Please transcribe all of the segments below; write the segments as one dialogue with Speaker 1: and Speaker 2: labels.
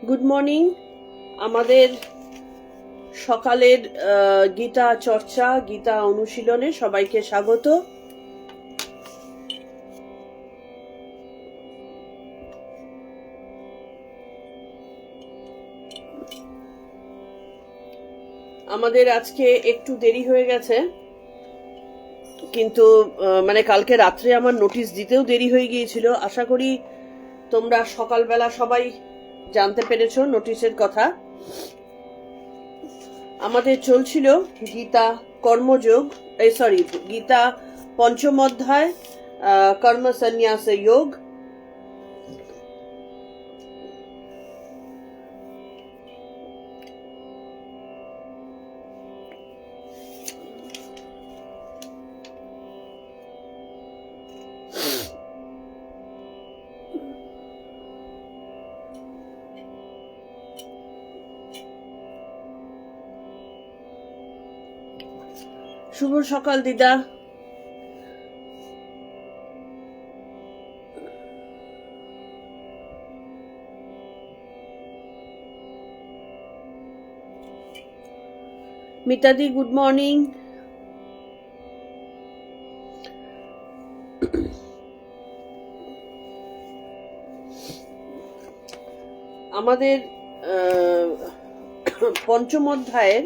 Speaker 1: Good morning. আমাদের সকালের গীতা চর্চা, গীতা অনুশীলনে সবাইকে স্বাগত। আমাদের আজকে একটু দেরি হয়ে গেছে, কিন্তু মানে কালকে রাত্রে আমার নোটিশ দিতেও দেরি হয়ে গিয়েছিল। আশা করি তোমরা সকালবেলা সবাই জানতে পেরেছো নোটিশের কথা। আমাদের চলছিল গীতা কর্মযোগ, গীতা পঞ্চম অধ্যায় কর্ম সন্ন্যাস যোগ। শুভ সকাল দিদা। মিতাদি গুড মর্নিং। আমাদের পঞ্চম অধ্যায়ের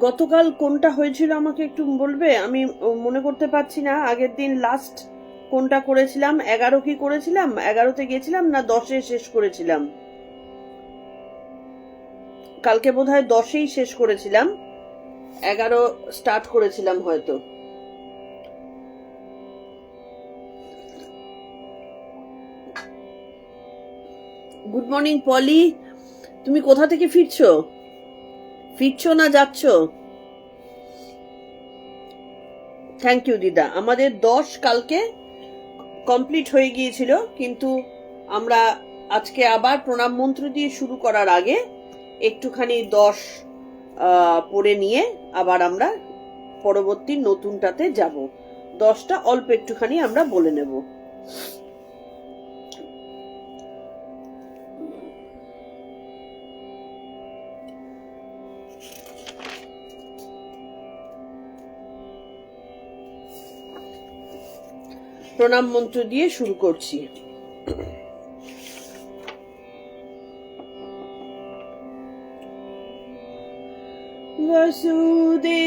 Speaker 1: গতকাল কোনটা হয়েছিল আমাকে একটু বলবে? আমি মনে করতে পারছি না আগের দিন লাস্ট কোনটা করেছিলাম। 11 কি করেছিলাম? 11তে গেছিলাম না 10-এ শেষ করেছিলাম? কালকে বোধহয় 10-এই শেষ করেছিলাম, 11 স্টার্ট করেছিলাম হয়তো। গুড মর্নিং পলি। তুমি কোথা থেকে ফিরছো না যাচ্ছ? থ্যাংক ইউ দিদা। আমাদের 10 কালকে কমপ্লিট হয়ে গিয়েছিল, কিন্তু আমরা আজকে আবার প্রণাম মন্ত্র দিয়ে শুরু করার আগে একটুখানি 10 পড়ে নিয়ে আবার আমরা পরবর্তী নতুনটাতে যাব। 10টা অল্প একটুখানি আমরা বলে নেব। প্রণাম মন্ত্র দিয়ে শুরু করছি।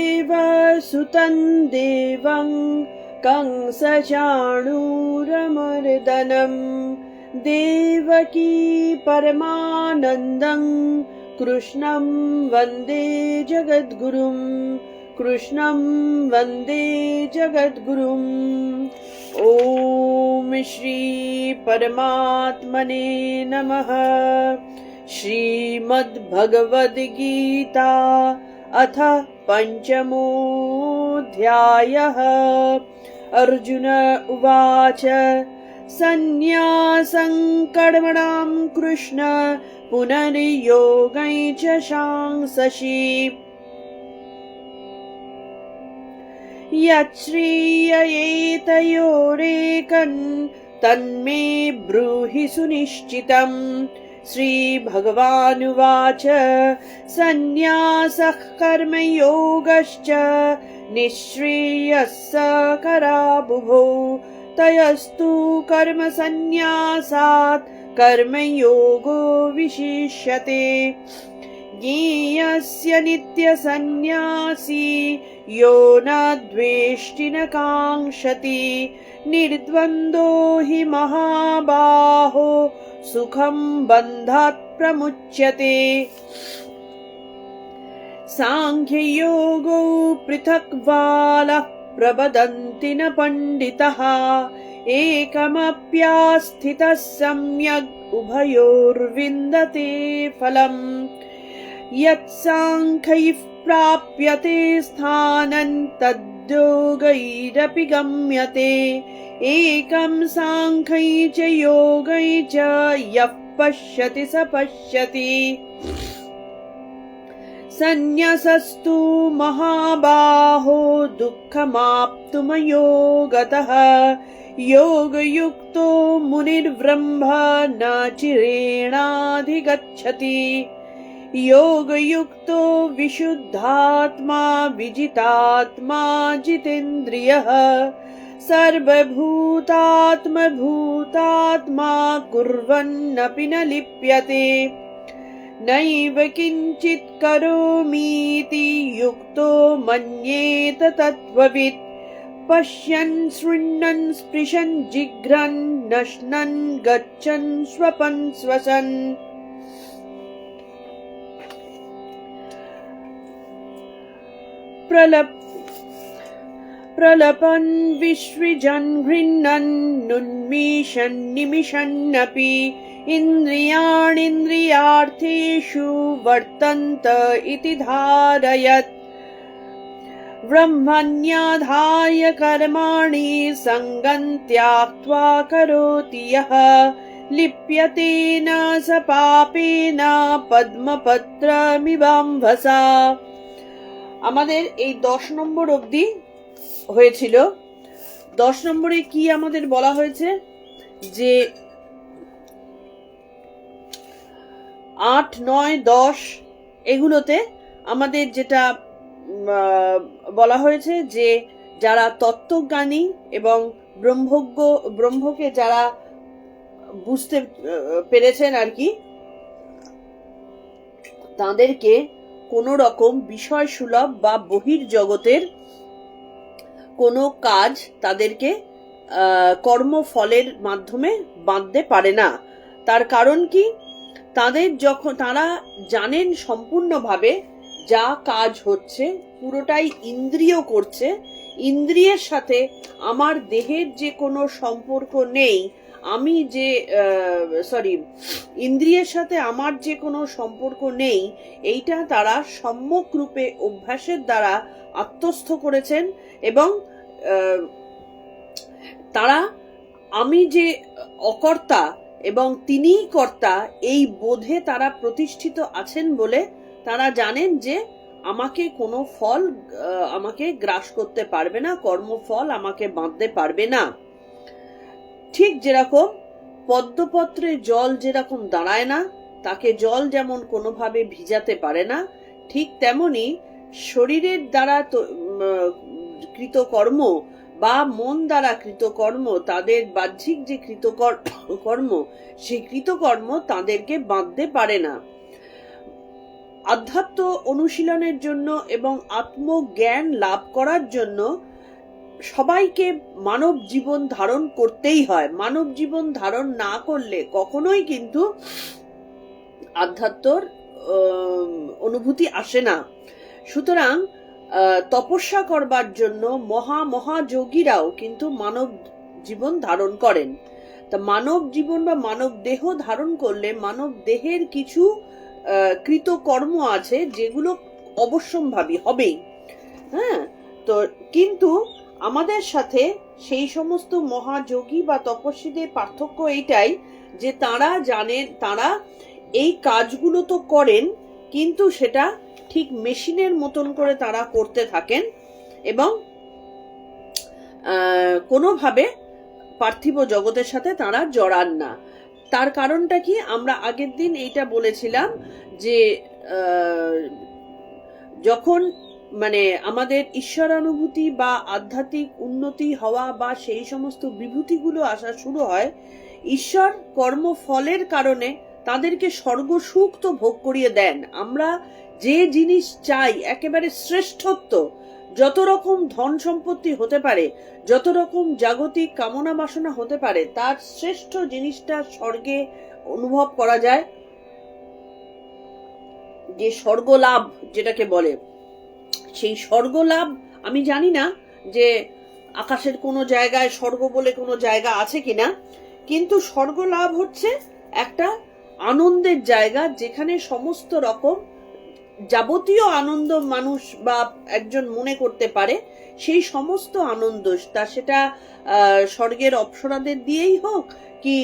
Speaker 1: वसुदेवसुतं देवं कंसचाणूरमर्दनं देवकी परमानन्दं कृष्णं वन्दे जगद्गुरुम्। ॐ श्री परमात्मने नमः। श्रीमद्भगवद्गीता अथ पंचमोऽध्यायः। अर्जुन उवाच सन्न्यासं कर्मणां कृष्ण पुनर्योगं च सांससि यच्छ्रेययेतयोरेकं तन्मे ब्रूहि सुनिश्चितम्। श्रीभगवानुवाच सन्न्यासः कर्मयोगश्च निःश्रेयस्करावुभौ तयस्तु कर्मसन्न्यासात् कर्मयोगो विशिष्यते। ज्ञेयस्य नित्यसन्न्यासी यो न द्वेष्टि न काङ्क्षति निर्द्वन्द्वो हि महाबाहो सुखं बन्धात् प्रमुच्यते। सांख्ययोगो पृथक् बालः प्रवदन्ति न पण्डितः एकमप्यास्थितः सम्यग् उभयोर्विन्दते फलम्। यत्साङ्ख्यैः प्राप्यते स्थानं तद्योगैरपि गम्यते। एकं साङ्ख्यै च योगै च यः पश्यति स पश्यति। सन्न्यसस्तु महाबाहो दुःखमाप्तुमयो गतः योगयुक्तो मुनिर्ब्रह्म न चिरेणाधिगच्छति योगयुक्तो विशुद्धात्मा विजितात्मा जितेन्द्रियः सर्वभूतात्मभूतात्मा कुर्वन्नपि न लिप्यते नैव किञ्चित् करोमीति युक्तो मन्येत तत्त्ववित् पश्यन् शृण्वन् स्पृशन् जिघ्रन् नश्नन् गच्छन् स्वपन् स्वसन् प्रलपन् विश्वजन् गृह्णन् नुन्मीषन् निमिषन्नपि इन्द्रियाणीन्द्रियार्थेषु वर्तन्त इति धारयत् ब्रह्मण्याधाय कर्माणि सङ्गं त्यक्त्वा करोति यः लिप्यते न स पापेन পদ্মপত্রমিবাম্ভসা। আমাদের এই 10 নম্বর অবধি হয়েছিল। 10 নম্বরে কি আমাদের বলা হয়েছে যে 8, 9, 10 এগুলোতে আমাদের যেটা বলা হয়েছে যে যারা তত্ত্বজ্ঞানী এবং ব্রহ্মকে যারা বুঝতে পেরেছেন আর কি, তাদেরকে কোনো রকম বিষয় সুলভ বা বহির্জগতের কোনো কাজ তাদেরকে কর্মফলের মাধ্যমে বাঁধতে পারে না। তার কারণ কি, তারা জানেন সম্পূর্ণভাবে যা কাজ হচ্ছে পুরোটাই ইন্দ্রিয় করছে, ইন্দ্রিয়ের সাথে আমার দেহের যে কোনো সম্পর্ক নেই, ইন্দ্রিয়ের সাথে আমার যে কোনো সম্পর্ক নেই, এইটা তারা সম্যক রূপে অভ্যাসের দ্বারা আত্মস্থ করেছেন এবং তারা আমি যে অকর্তা এবং তিনিই কর্তা এই বোধে তারা প্রতিষ্ঠিত আছেন বলে তারা জানেন যে আমাকে কোনো ফল আমাকে গ্রাস করতে পারবে না, কর্মফল আমাকে বাঁধতে পারবে না। ঠিক যেরকম পদ্মপত্রে জল যেরকম দাঁড়ায় না, তাকে জল যেমন কোনোভাবে ভিজাতে পারে না, ঠিক তেমনি শরীরের দ্বারা কৃতকর্ম বা মন দ্বারা কৃতকর্ম, তাদের বাহ্যিক যে কৃতকর্ম সেই কৃতকর্ম তাদেরকে বাঁধতে পারে না। আধ্যাত্ম অনুশীলনের জন্য এবং আত্মজ্ঞান লাভ করার জন্য সবাইকে মানব জীবন ধারণ করতেই হয়। মানব জীবন ধারণ না করলে কখনোই কিন্তু আধ্যাত্মর অনুভূতি আসে না। সুতরাং তপস্যা করবার জন্য মহাযোগীরাও কিন্তু মানব জীবন ধারণ করেন। তা মানব জীবন বা মানব দেহ ধারণ করলে মানব দেহের কিছু কৃতকর্ম আছে যেগুলো অবশ্যম্ভাবী হবেই। হ্যাঁ, তো কিন্তু আমাদের সাথে সেই সমস্ত মহাযোগী বা তপস্বীদের পার্থক্য এইটাই যে তারা জানেন, তারা এই কাজগুলো তো করেন কিন্তু সেটা ঠিক মেশিনের মতন করে তারা করতে থাকেন এবং কোনোভাবে পার্থিব জগতের সাথে তারা জড়ান না। তার কারণটা কি, আমরা আগের দিন এইটা বলেছিলাম যে যখন আমাদের ঈশ্বরানুভূতি বা আধ্যাত্মিক উন্নতি হওয়া বা সেই সমস্ত বিভূতিগুলো আসা শুরু হয়, ঈশ্বর কর্মফলের কারণে তাদেরকে স্বর্গ সুখ তো ভোগ করিয়ে দেন। আমরা যে জিনিস চাই, একেবারে শ্রেষ্ঠত্ব, যত রকম ধন সম্পত্তি হতে পারে, যত রকম জাগতিক কামনা বাসনা হতে পারে, তার শ্রেষ্ঠ জিনিসটা স্বর্গে অনুভব করা যায়, যে স্বর্গলাভ যেটাকে বলে। সেই স্বর্গলাভ আমি জানি না যে আকাশের কোনো জায়গায় স্বর্গ বলে কোনো জায়গা আছে কিনা, কিন্তু স্বর্গলাভ হচ্ছে একটা আনন্দের জায়গা যেখানে সমস্ত রকম যাবতীয় আনন্দ মানুষ বা একজন মনে করতে পারে, সেই সমস্ত আনন্দ সেটা স্বর্গের অপ্সরাদের দিয়েই হোক, কি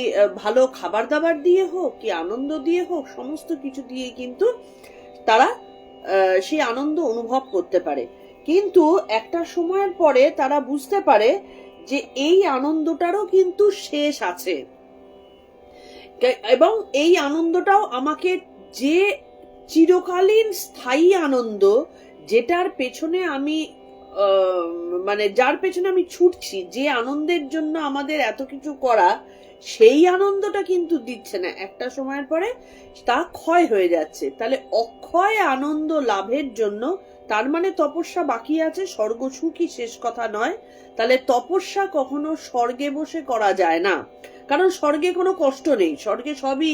Speaker 1: ভালো খাবার দাবার দিয়ে হোক, কি আনন্দ দিয়ে হোক, সমস্ত কিছু দিয়ে কিন্তু তারা সেই আনন্দ অনুভব করতে পারে। কিন্তু একটা সময়ের পরে তারা বুঝতে পারে যে এই আনন্দটারও কিন্তু শেষ আছে, এবং এই আনন্দটাও আমাকে যে চিরকালীন স্থায়ী আনন্দ, যেটার পেছনে আমি মানে যার পেছনে আমি ছুটছি, যে আনন্দের জন্য আমাদের এত কিছু করা, সেই আনন্দটা কিন্তু দিচ্ছে না। একটা সময়ের পরে তা ক্ষয় হয়ে যাচ্ছে। তাহলে অক্ষয় আনন্দ লাভের জন্য, তার মানে তপস্যা বাকি আছে, স্বর্গ সুখই শেষ কথা নয়। তাহলে তপস্যা কখনো স্বর্গে বসে করা যায় না, কারণ স্বর্গে কোনো কষ্ট নেই, স্বর্গে সবই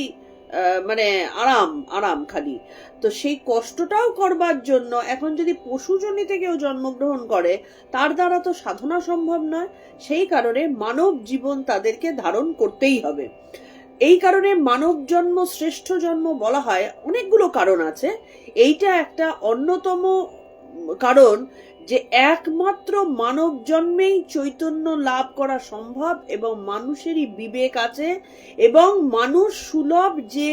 Speaker 1: মানে আরাম আরাম খালি। তো সেই কষ্টটাও করবার জন্য এখন যদি পশুজনিতে কেউ জন্মগ্রহণ করে, তার দ্বারা তো সাধনা সম্ভব নয়। সেই কারণে মানব জীবন তাদেরকে ধারণ করতেই হবে। এই কারণে মানব জন্ম শ্রেষ্ঠ জন্ম বলা হয়। অনেকগুলো কারণ আছে, এইটা একটা অন্যতম কারণ, যে একমাত্র মানব জন্মেই চৈতন্য লাভ করা সম্ভব, এবং মানুষেরই বিবেক আছে, এবং মানুষ সুলভ যে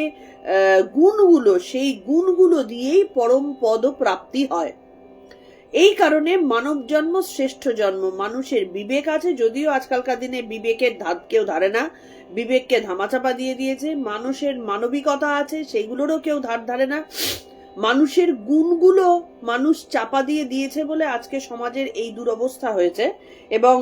Speaker 1: গুণগুলো, সেই গুণগুলো দিয়েই পরম পদ প্রাপ্তি হয়। এই কারণে মানব জন্ম শ্রেষ্ঠ জন্ম। মানুষের বিবেক আছে, যদিও আজকালকার দিনে বিবেকের কেউ ধারে না, বিবেককে ধামাচাপা দিয়ে দিয়েছে। মানুষের মানবিকতা আছে, সেগুলোরও কেউ ধারে না। মানুষের গুণগুলো মানুষ চাপা দিয়ে দিয়েছে বলে আজকে সমাজের এই দুরবস্থা হয়েছে, এবং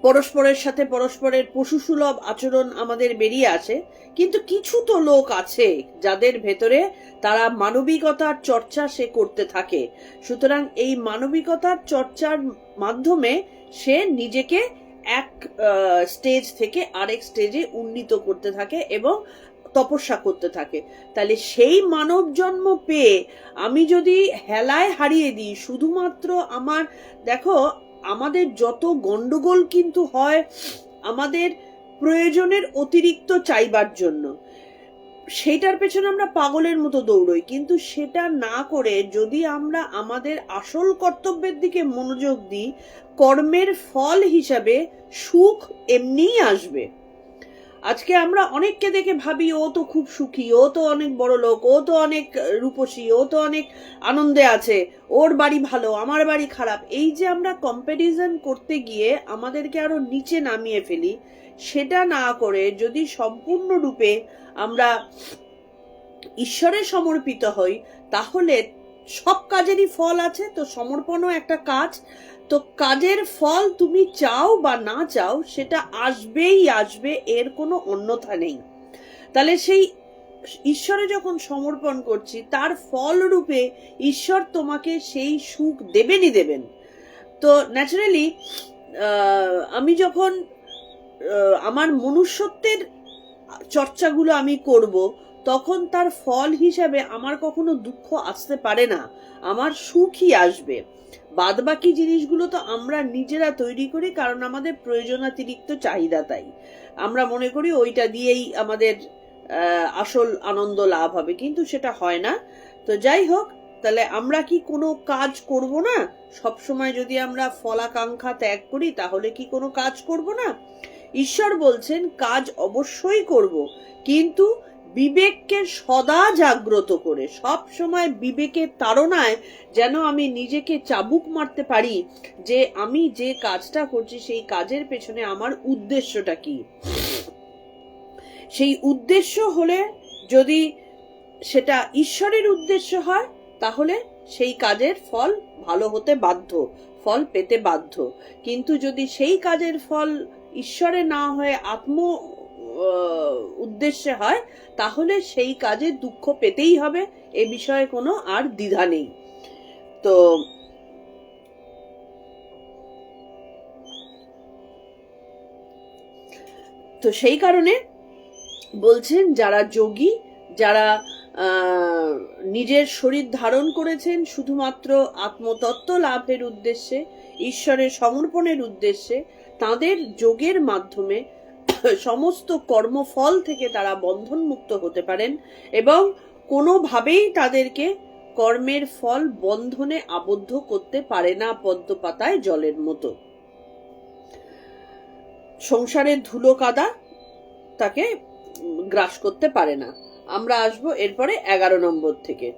Speaker 1: পরস্পরের সাথে পরস্পরের পশুসুলভ আচরণ আমাদের বেরিয়ে আসে। কিন্তু কিছু তো লোক আছে যাদের ভেতরে তারা মানবিকতার চর্চা সে করতে থাকে। সুতরাং এই মানবিকতার চর্চার মাধ্যমে সে নিজেকে এক স্টেজ থেকে আরেক স্টেজে উন্নীত করতে থাকে এবং তপস্যা করতে থাকে। তাহলে সেই মানব জন্ম পেয়ে আমি যদি হেলায় হারিয়ে দিই শুধুমাত্র আমার, দেখো আমাদের যত গন্ডগোল কিন্তু হয় আমাদের প্রয়োজনের অতিরিক্ত চাইবার জন্য, সেইটার পেছনে আমরা পাগলের মতো দৌড়ই। কিন্তু সেটা না করে যদি আমরা আমাদের আসল কর্তব্যের দিকে মনোযোগ দিই, কর্মের ফল হিসাবে সুখ এমনিই আসবে। আজকে আমরা অনেককে দেখে ভাবি ও তো খুব সুখী, ও তো অনেক বড় লোক, ও তো অনেক রূপসী, ও তো অনেক আনন্দে আছে, ওর বাড়ি ভালো, আমার বাড়ি খারাপ। এই যে আমরা কম্প্যারিজন করতে গিয়ে আমাদেরকে আরো নিচে নামিয়ে ফেলি, সেটা না করে যদি সম্পূর্ণরূপে আমরা ঈশ্বরে সমর্পিত হই, তাহলে সব কাজেরই ফল আছে। তো সমর্পণও একটা কাজ। তো কাজের ফল তুমি চাও বা না চাও সেটা আসবেই আসবে, এর কোনো অন্যথা নেই। তাহলে সেই ঈশ্বরে যখন সমর্পণ করছি, তার ফল রূপে ঈশ্বর তোমাকে সেই সুখ দেবেনই দেবেন। তো ন্যাচারালি আমি যখন আমার মনুষ্যত্বের চর্চাগুলো আমি করব, তখন তার ফল হিসাবে আমার কখনো দুঃখ আসতে পারে না, আমার সুখই আসবে। বাদ বাকি জিনিসগুলো তো আমরা নিজেরা তৈরি করি, কারণ আমাদের প্রয়োজনাতিরিক্ত চাহিদা, তাই আমরা মনে করি ওইটা দিয়েই আমাদের আসল আনন্দ লাভ হবে, কিন্তু সেটা হয় না। তো যাই হোক, তাহলে আমরা কি কোনো কাজ করব না? সবসময় যদি আমরা ফলাকাঙ্ক্ষা ত্যাগ করি, তাহলে কি কোনো কাজ করব না? ঈশ্বর বলছেন কাজ অবশ্যই করব, কিন্তু বিবেককে সদা জাগ্রত করে, সব সময় বিবেকের তাড়নায় যেন আমি নিজেকে চাবুক মারতে পারি যে আমি যে কাজটা করছি সেই কাজের পেছনে আমার উদ্দেশ্যটা কি। সেই উদ্দেশ্য হলে, যদি সেটা ঈশ্বরের উদ্দেশ্য হয়, তাহলে সেই কাজের ফল ভালো হতে বাধ্য, ফল পেতে বাধ্য। কিন্তু যদি সেই কাজের ফল ঈশ্বরে না হয়ে আত্ম উদ্দেশ্যে হয়, তাহলে সেই কাজে দুঃখ পেতেই হবে, এ বিষয়ে কোনো আর দ্বিধা নেই। তো সেই কারণে বলছেন যারা যোগী, যারা নিজের শরীর ধারণ করেছেন শুধুমাত্র আত্মতত্ত্ব লাভের উদ্দেশ্যে, ঈশ্বরের সমর্পণের উদ্দেশ্যে, তাদের যোগের মাধ্যমে সমস্ত কর্মফল থেকে তারা বন্ধন মুক্ত হতে পারেন, এবং কোনোভাবেই তাদেরকে কর্মের ফল বন্ধনে আবদ্ধ করতে পারে না, পদ্ম পাতায় জলের মতো। সংসারের ধুলো কাদা তাকে গ্রাস করতে পারে না। আমরা আসবো এরপরে 11 নম্বর থেকে।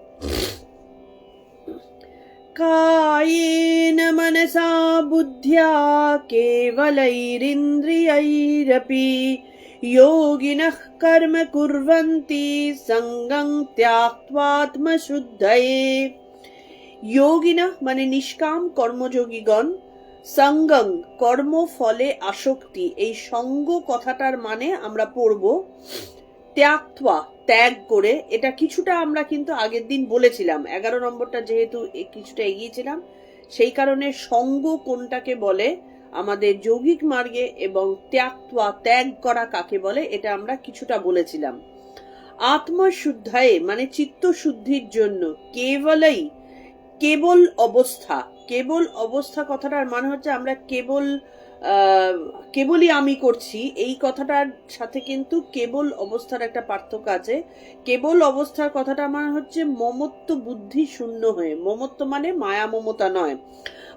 Speaker 1: कायेन मनसा बुद्ध्या केवलैरिन्द्रियैरपि योगिनः कर्म कुर्वन्ति संगं त्याक्त्वात्मशुद्धये। योगिनः মানে নিষ্কাম কর্মযোগীগণ, সঙ্গং কর্ম ফলে আসক্তি, এই সঙ্গ কথাটার মানে আমরা পড়ব ত্যাক্ত্বা ত্যাগ করে। এটা কিছুটা আমরা কিন্তু আগের দিন বলেছিলাম, 11 নম্বরটা যেহেতু কিছুটা এগিয়েছিলাম সেই কারণে সঙ্গ কোনটাকে বলে আমাদের যৌগিক মার্গে এবং ত্যাক্ত্বা ত্যাগ করা কাকে বলে এটা আমরা কিছুটা বলেছিলাম। আত্মশুদ্ধায়ে মানে চিত্ত শুদ্ধির জন্য, কেবলই কেবল অবস্থা, কেবল অবস্থা কথাটার মানে হচ্ছে আমরা কেবলই আমি করছি, এই কথাটার সাথে কিন্তু কেবল অবস্থার একটা পার্থক্য আছে। কেবল অবস্থার কথাটা মানে হচ্ছে মমত্ব বুদ্ধি শূন্য হয়ে, মমত্ব মানে মায়া মমতা নয়,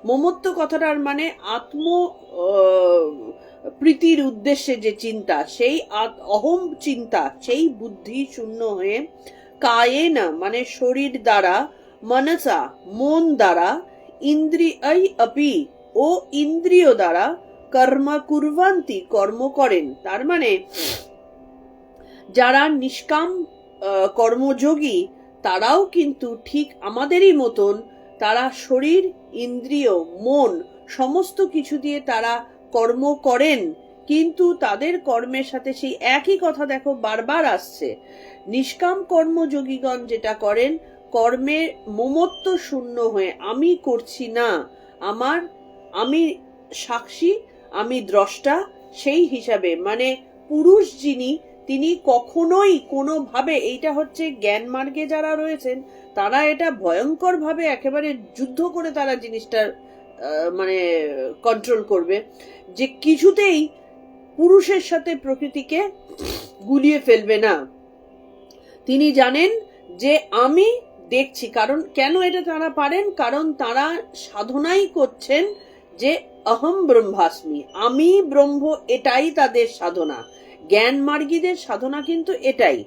Speaker 1: মমত্ব কথাটার মানে আত্ম প্রীতির উদ্দেশ্যে যে চিন্তা, সেই অহম চিন্তা, সেই বুদ্ধি শূন্য হয়ে কায়েনা মানে শরীর দ্বারা, মনসা মন দ্বারা, ইন্দ্রিয় আপি ও ইন্দ্রিয় দ্বারা, কর্ম কুর্বন্তি কর্ম করেন। তার মানে যারা নিষ্কাম কর্মযোগী তারাও কিন্তু ঠিক আমাদেরই মতন তারা শরীর ইন্দ্রিয় মন সমস্ত কিছু দিয়ে তারা কর্ম করেন, কিন্তু তাদের কর্মের সাথে সেই একই কথা দেখো বারবার আসছে। নিষ্কাম কর্মযোগীগণ যেটা করেন, কর্মে মমত্ব শূন্য হয়ে আমি করছি না, আমি সাক্ষী, আমি দ্রষ্টা, সেই হিসাবে মানে পুরুষ যিনি তিনি কখনোই কোনোভাবে, এইটা হচ্ছে জ্ঞান মার্গে যারা রয়েছেন তারা এটা ভয়ঙ্কর ভাবে একেবারে যুদ্ধ করে তারা জিনিসটার মানে কন্ট্রোল করবে, যে কিছুতেই পুরুষের সাথে প্রকৃতিকে গুলিয়ে ফেলবে না। তিনি জানেন যে আমি দেখছি, কারণ কেন এটা তারা পারেন, কারণ তারা সাধনাই করছেন যে অহম ব্রহ্মাস্মি, আমি ব্রহ্ম, এটাই তাদের সাধনা। জ্ঞান মার্গীদের সাধনা কিন্তু এটাই।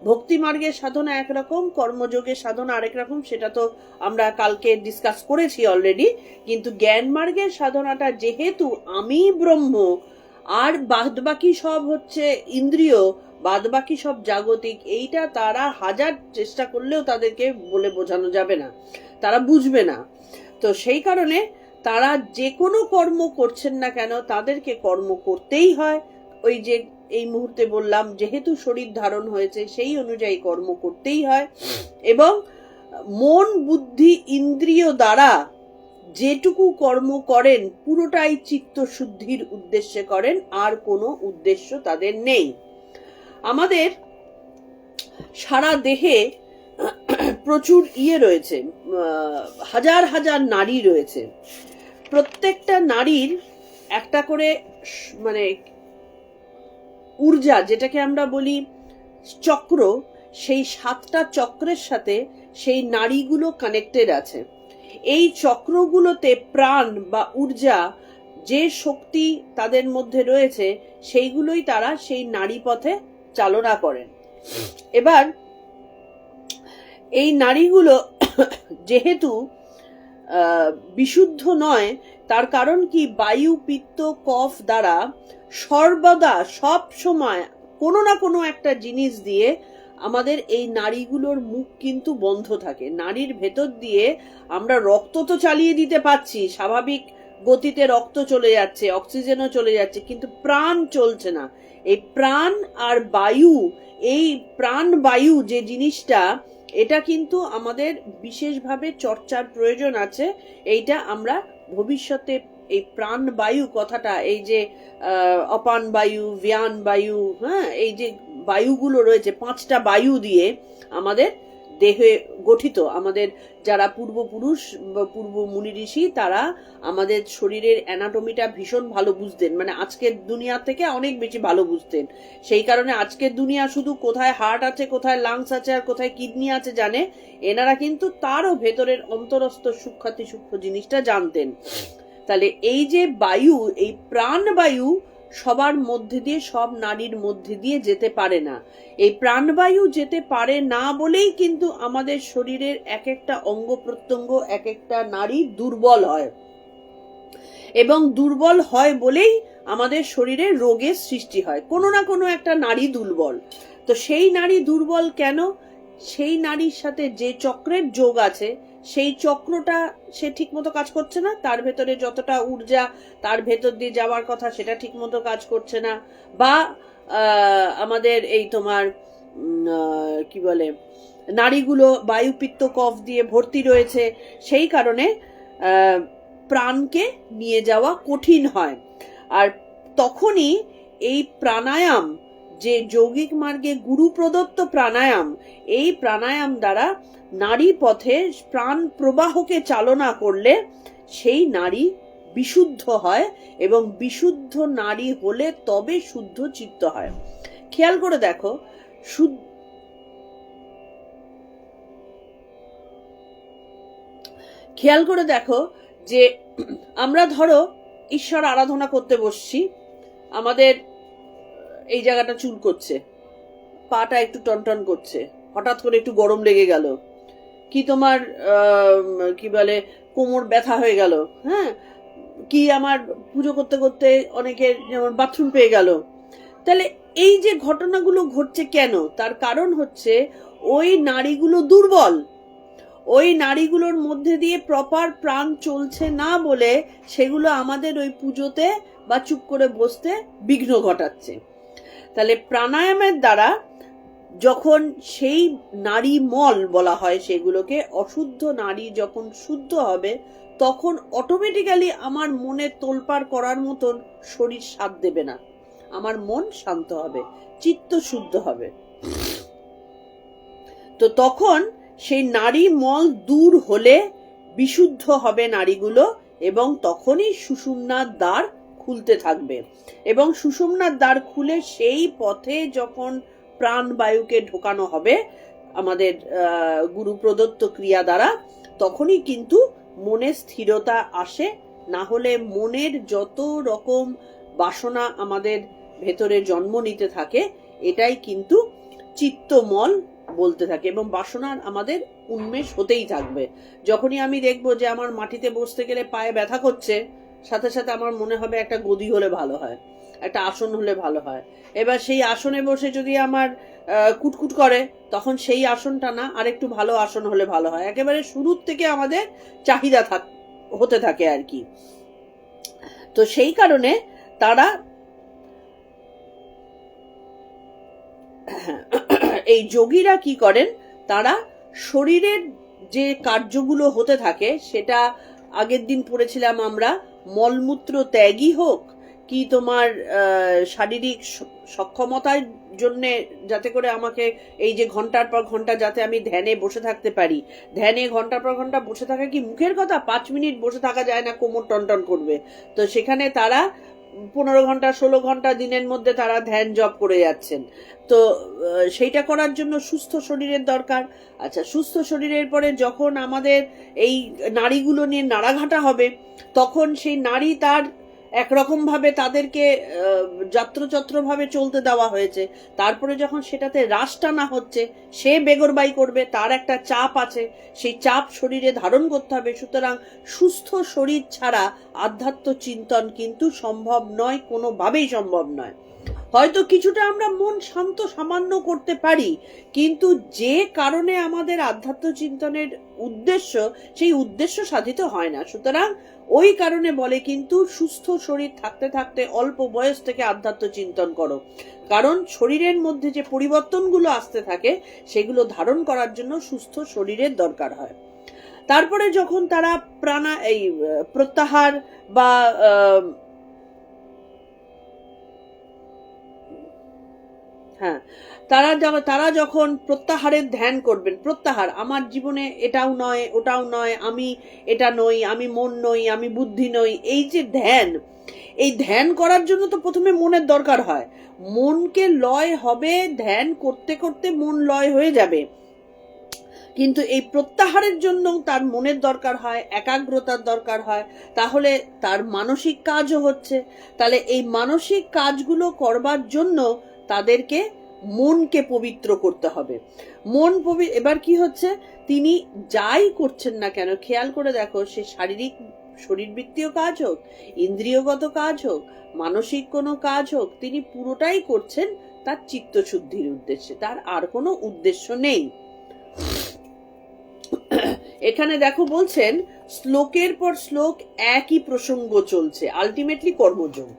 Speaker 1: ভক্তি মার্গের সাধনা একরকম, কর্মযোগের সাধনা আরেক রকম, সেটা তো আমরা কালকে ডিসকাস করেছি অলরেডি। কিন্তু জ্ঞান মার্গের সাধনাটা যেহেতু আমি ব্রহ্ম আর বাদ বাকি সব হচ্ছে ইন্দ্রিয়, বাদ বাকি সব জাগতিক, এইটা তারা হাজার চেষ্টা করলেও তাদেরকে বলে বোঝানো যাবে না, তারা বুঝবে না। তো সেই কারণে তারা যে কোনো কর্ম করছেন না কেন তাদেরকে কর্ম করতেই হয়। ওই যে এই মুহূর্তে বললাম, যেহেতু শরীর ধারণ হয়েছে সেই অনুযায়ী কর্ম করতেই হয়, এবং মন বুদ্ধি ইন্দ্রিয় দ্বারা যেটুকু কর্ম করেন পুরোটাই চিত্ত শুদ্ধির উদ্দেশ্যে করেন, আর কোনো উদ্দেশ্য তাদের নেই। আমাদের সারা দেহে প্রচুর রয়েছে, হাজার হাজার নারী রয়েছে, প্রত্যেকটা নারীর একটা করে মানে ঊর্জা, যেটাকে আমরা বলি চক্র, সেই 7টা চক্রের সাথে সেই নারীগুলো কানেক্টেড আছে। এই চক্রগুলোতে প্রাণ বা ঊর্জা, যে শক্তি তাদের মধ্যে রয়েছে সেইগুলোই তারা সেই নারী পথে চালনা করেন। এবার এই নারীগুলো যেহেতু বিশুদ্ধ নয়, তার কারণ কি, বায়ু পিত্ত কফ দ্বারা সর্বদা সব সময় কোনো না কোনো একটা জিনিস দিয়ে আমাদের এই নারীগুলোর মুখ কিন্তু বন্ধ থাকে। নারীর ভেতর দিয়ে আমরা রক্ত তো চালিয়ে দিতে পারছি, স্বাভাবিক গতিতে রক্ত চলে যাচ্ছে, অক্সিজেনও চলে যাচ্ছে, কিন্তু প্রাণ চলছে না। এই প্রাণ আর বায়ু, এই প্রাণ বায়ু যে জিনিসটা, এটা কিন্তু আমাদের বিশেষভাবে চর্চার প্রয়োজন আছে। এইটা আমরা ভবিষ্যতে এই প্রাণ বায়ু কথাটা, এই যে অপান বায়ু, ব্যান বায়ু, হ্যাঁ, এই যে বায়ুগুলো রয়েছে, 5টা বায়ু দিয়ে আমাদের দেহে গঠিত। আমাদের যারা পূর্বপুরুষ বা পূর্ব মুনি ঋষি, তারা আমাদের শরীরের অ্যানাটমিটা ভীষণ ভালো বুঝতেন, মানে আজকের দুনিয়া থেকে অনেক বেশি ভালো বুঝতেন। সেই কারণে আজকের দুনিয়া শুধু কোথায় হার্ট আছে, কোথায় লাংস আছে আর কোথায় কিডনি আছে জানে, এনারা কিন্তু তারও ভেতরের অন্তরস্থ সূক্ষ্মাতি সূক্ষ্ম জিনিসটা জানতেন। তাহলে এই যে বায়ু, এই প্রাণ বায়ু সবার মধ্যে দিয়ে, সব নারীর মধ্যে দিয়ে যেতে পারে না। এই প্রাণবায়ু যেতে পারে না বলেই কিন্তু আমাদের শরীরের এক একটা অঙ্গ প্রত্যঙ্গ, এক একটা নারী দুর্বল হয়, এবং দুর্বল হয় বলেই আমাদের শরীরে রোগের সৃষ্টি হয়। কোনো না কোনো একটা নারী দুর্বল। তো সেই নারী দুর্বল কেন? সেই নারীর সাথে যে চক্রের যোগ আছে, সেই চক্রটা সে ঠিক মতো কাজ করছে না, তার ভেতরে যতটা ঊর্জা তার ভেতর দিয়ে যাওয়ার কথা সেটা ঠিক মতো কাজ করছে না, বা আমাদের এই তোমার কি বলে, নারীগুলো বায়ু পিত্ত কফ দিয়ে ভর্তি রয়েছে, সেই কারণে প্রাণকে নিয়ে যাওয়া কঠিন হয়। আর তখনই এই প্রাণায়াম, যে যৌগিক মার্গে গুরু প্রদত্ত প্রাণায়াম, এই প্রাণায়াম দ্বারা নারী পথে প্রাণ প্রবাহকে চালনা করলে সেই নারী বিশুদ্ধ হয়, এবং বিশুদ্ধ নারী হলে তবে শুদ্ধ চিত্ত হয়। খেয়াল করে দেখো, খেয়াল করে দেখো যে আমরা ধরো ঈশ্বর আরাধনা করতে বসছি, আমাদের এই জায়গাটা চুল করছে, পাটা একটু টনটন করছে, হঠাৎ করে একটু গরম লেগে গেল, কি তোমার কি বলে কোমর ব্যথা হয়ে গেল, হ্যাঁ, কি আমার পুজো করতে করতে অনেকের যেমন বাথরুম পেয়ে গেল। তাহলে এই যে ঘটনাগুলো ঘটছে কেন? তার কারণ হচ্ছে ওই নারীগুলো দুর্বল, ওই নারীগুলোর মধ্যে দিয়ে প্রপার প্রাণ চলছে না বলে সেগুলো আমাদের ওই পুজোতে বা চুপ করে বসতে বিঘ্ন ঘটাচ্ছে। তাহলে প্রাণায়ামের দ্বারা যখন সেই নারী মল বলা হয়, সেগুলোকে অশুদ্ধ নারী যখন শুদ্ধ হবে, তখন অটোমেটিক্যালি আমার মনে তোলপাড় করার মতন শরীর সাথ দেবে না, আমার মন শান্ত হবে, চিত্ত শুদ্ধ হবে। তো তখন সেই নারী মল দূর হলে বিশুদ্ধ হবে নারীগুলো, এবং তখনই সুষুম্নার দ্বার খুলতে থাকবে, এবং সুষুম্নার দ্বার খুলে সেই পথে যখন প্রাণবায়ুকে ঢোকানো হবে আমাদের গুরু প্রদত্ত ক্রিয়া দ্বারা, তখনই কিন্তু মনে স্থিরতা আসে। না হলে মনের যত রকম বাসনা আমাদের ভেতরে জন্ম নিতে থাকে, এটাই কিন্তু চিত্তমল বলতে থাকে, এবং বাসনার আমাদের উন্মেষ হতেই থাকবে। যখনই আমি দেখবো যে আমার মাটিতে বসতে গেলে পায়ে ব্যথা করছে, সাথে সাথে আমার মনে হবে একটা গদি হলে ভালো হয়, একটা আসন হলে ভালো হয়। এবার সেই আসনে বসে যদি আমার কুটকুট করে, তখন সেই আসনটা না, আরেকটু ভালো আসন হলে ভালো হয়। একেবারে শুরুর থেকে আমাদের চাহিদা হতে থাকে আর কি। তো সেই কারণে তারা এই যোগীরা কি করেন, তারা শরীরের যে কার্যগুলো হতে থাকে, সেটা আগের দিন পড়েছিলাম আমরা, মলমূত্র ত্যাগই হোক, কি তোমার শারীরিক সক্ষমতার জন্যে, যাতে করে আমাকে এই যে ঘন্টার পর ঘন্টা যাতে আমি ধ্যানে বসে থাকতে পারি, ধ্যানে ঘন্টার পর ঘন্টা বসে থাকা কি মুখের কথা, 5 মিনিট বসে থাকা যায় না, কোমর টনটন করবে। তো সেখানে তারা 15 ঘন্টা 16 ঘন্টা দিনের মধ্যে তারা ধ্যান জপ করে যাচ্ছেন। তো সেইটা করার জন্য সুস্থ শরীরের দরকার। আচ্ছা, সুস্থ শরীরের পরে যখন আমাদের এই নারীগুলো নিয়ে নাড়াঘাটা হবে, তখন সেই নারী তার একরকম ভাবে তাদেরকে যাত্রচত্রভাবে চলতে দেওয়া হয়েছে, তারপরে যখন সেটাতে রাশ টানা হচ্ছে, সে বেগরবাই করবে, তার একটা চাপ আছে, সেই চাপ শরীরে ধারণ করতে হবে। সুতরাং সুস্থ শরীর ছাড়া আধ্যাত্ম চিন্তন কিন্তু সম্ভব নয়, কোনোভাবেই সম্ভব নয়। হয়তো কিছুটা আমরা মন শান্ত সামান্য করতে পারি, কিন্তু যে কারণে আমাদের আধ্যাত্ম চিন্তনের উদ্দেশ্য, সেই উদ্দেশ্য সাধিত হয় না। সুতরাং ওই কারণে বলে কিন্তু সুস্থ শরীর থাকতে থাকতে অল্প বয়স থেকে আধ্যাত্ম চিন্তন করো, কারণ শরীরের মধ্যে যে পরিবর্তনগুলো আসতে থাকে, সেগুলো ধারণ করার জন্য সুস্থ শরীরের দরকার হয়। তারপরে যখন তারা প্রত্যাহার বা হ্যাঁ, তারা যখন প্রত্যাহারের ধ্যান করবেন, প্রত্যাহার, আমার জীবনে এটাও নয় ওটাও নয়, আমি এটা নই, আমি মন নই, আমি বুদ্ধি নই, এই যে ধ্যান, এই ধ্যান করার জন্য তো প্রথমে মনের দরকার হয়। মনকে লয় হবে, ধ্যান করতে করতে মন লয় হয়ে যাবে। কিন্তু এই প্রত্যাহারের জন্য তার মনের দরকার হয়, একাগ্রতার দরকার হয়, তাহলে তার মানসিক কাজও হচ্ছে। তাহলে এই মানসিক কাজগুলো করবার জন্য তাদেরকে মনকে পবিত্র করতে হবে। এবার কি হচ্ছে, তিনি যাই করছেন না কেন, খেয়াল করে দেখো, সে শরীরবৃত্তীয় কাজ হোক, ইন্দ্রিয়গত কাজ হোক, মানসিক কোনো কাজ হোক, তিনি পুরোটাই করছেন তার চিত্তশুদ্ধির উদ্দেশ্যে, তার আর কোনো উদ্দেশ্য নেই। এখানে দেখো বলছেন, শ্লোকের পর শ্লোক একই প্রসঙ্গ চলছে, আলটিমেটলি কর্মযোগ।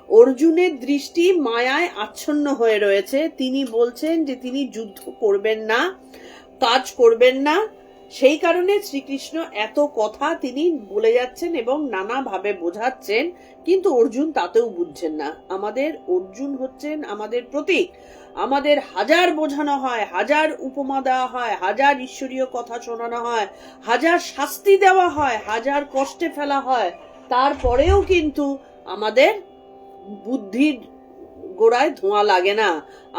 Speaker 1: অর্জুনের দৃষ্টি মায়ায় আচ্ছন্ন হয়ে রয়েছে। তিনি বলছেন যে তিনি যুদ্ধ করবেন না, কাজ করবেন না। সেই কারণে শ্রীকৃষ্ণ এত কথা তিনি বলে যাচ্ছেন এবং নানাভাবে বোঝাচ্ছেন, কিন্তু অর্জুন তাতেও বুঝছেন না। আমাদের অর্জুন হচ্ছেন আমাদের প্রতীক। আমাদের হাজার বোঝানো হয়, হাজার উপমা দেওয়া হয়, হাজার ঈশ্বরীয় কথা শোনানো হয়, হাজার শাস্তি দেওয়া হয়, হাজার কষ্টে ফেলা হয়, তারপরেও কিন্তু আমাদের বুদ্ধির গোড়ায় ধোঁয়া লাগে না,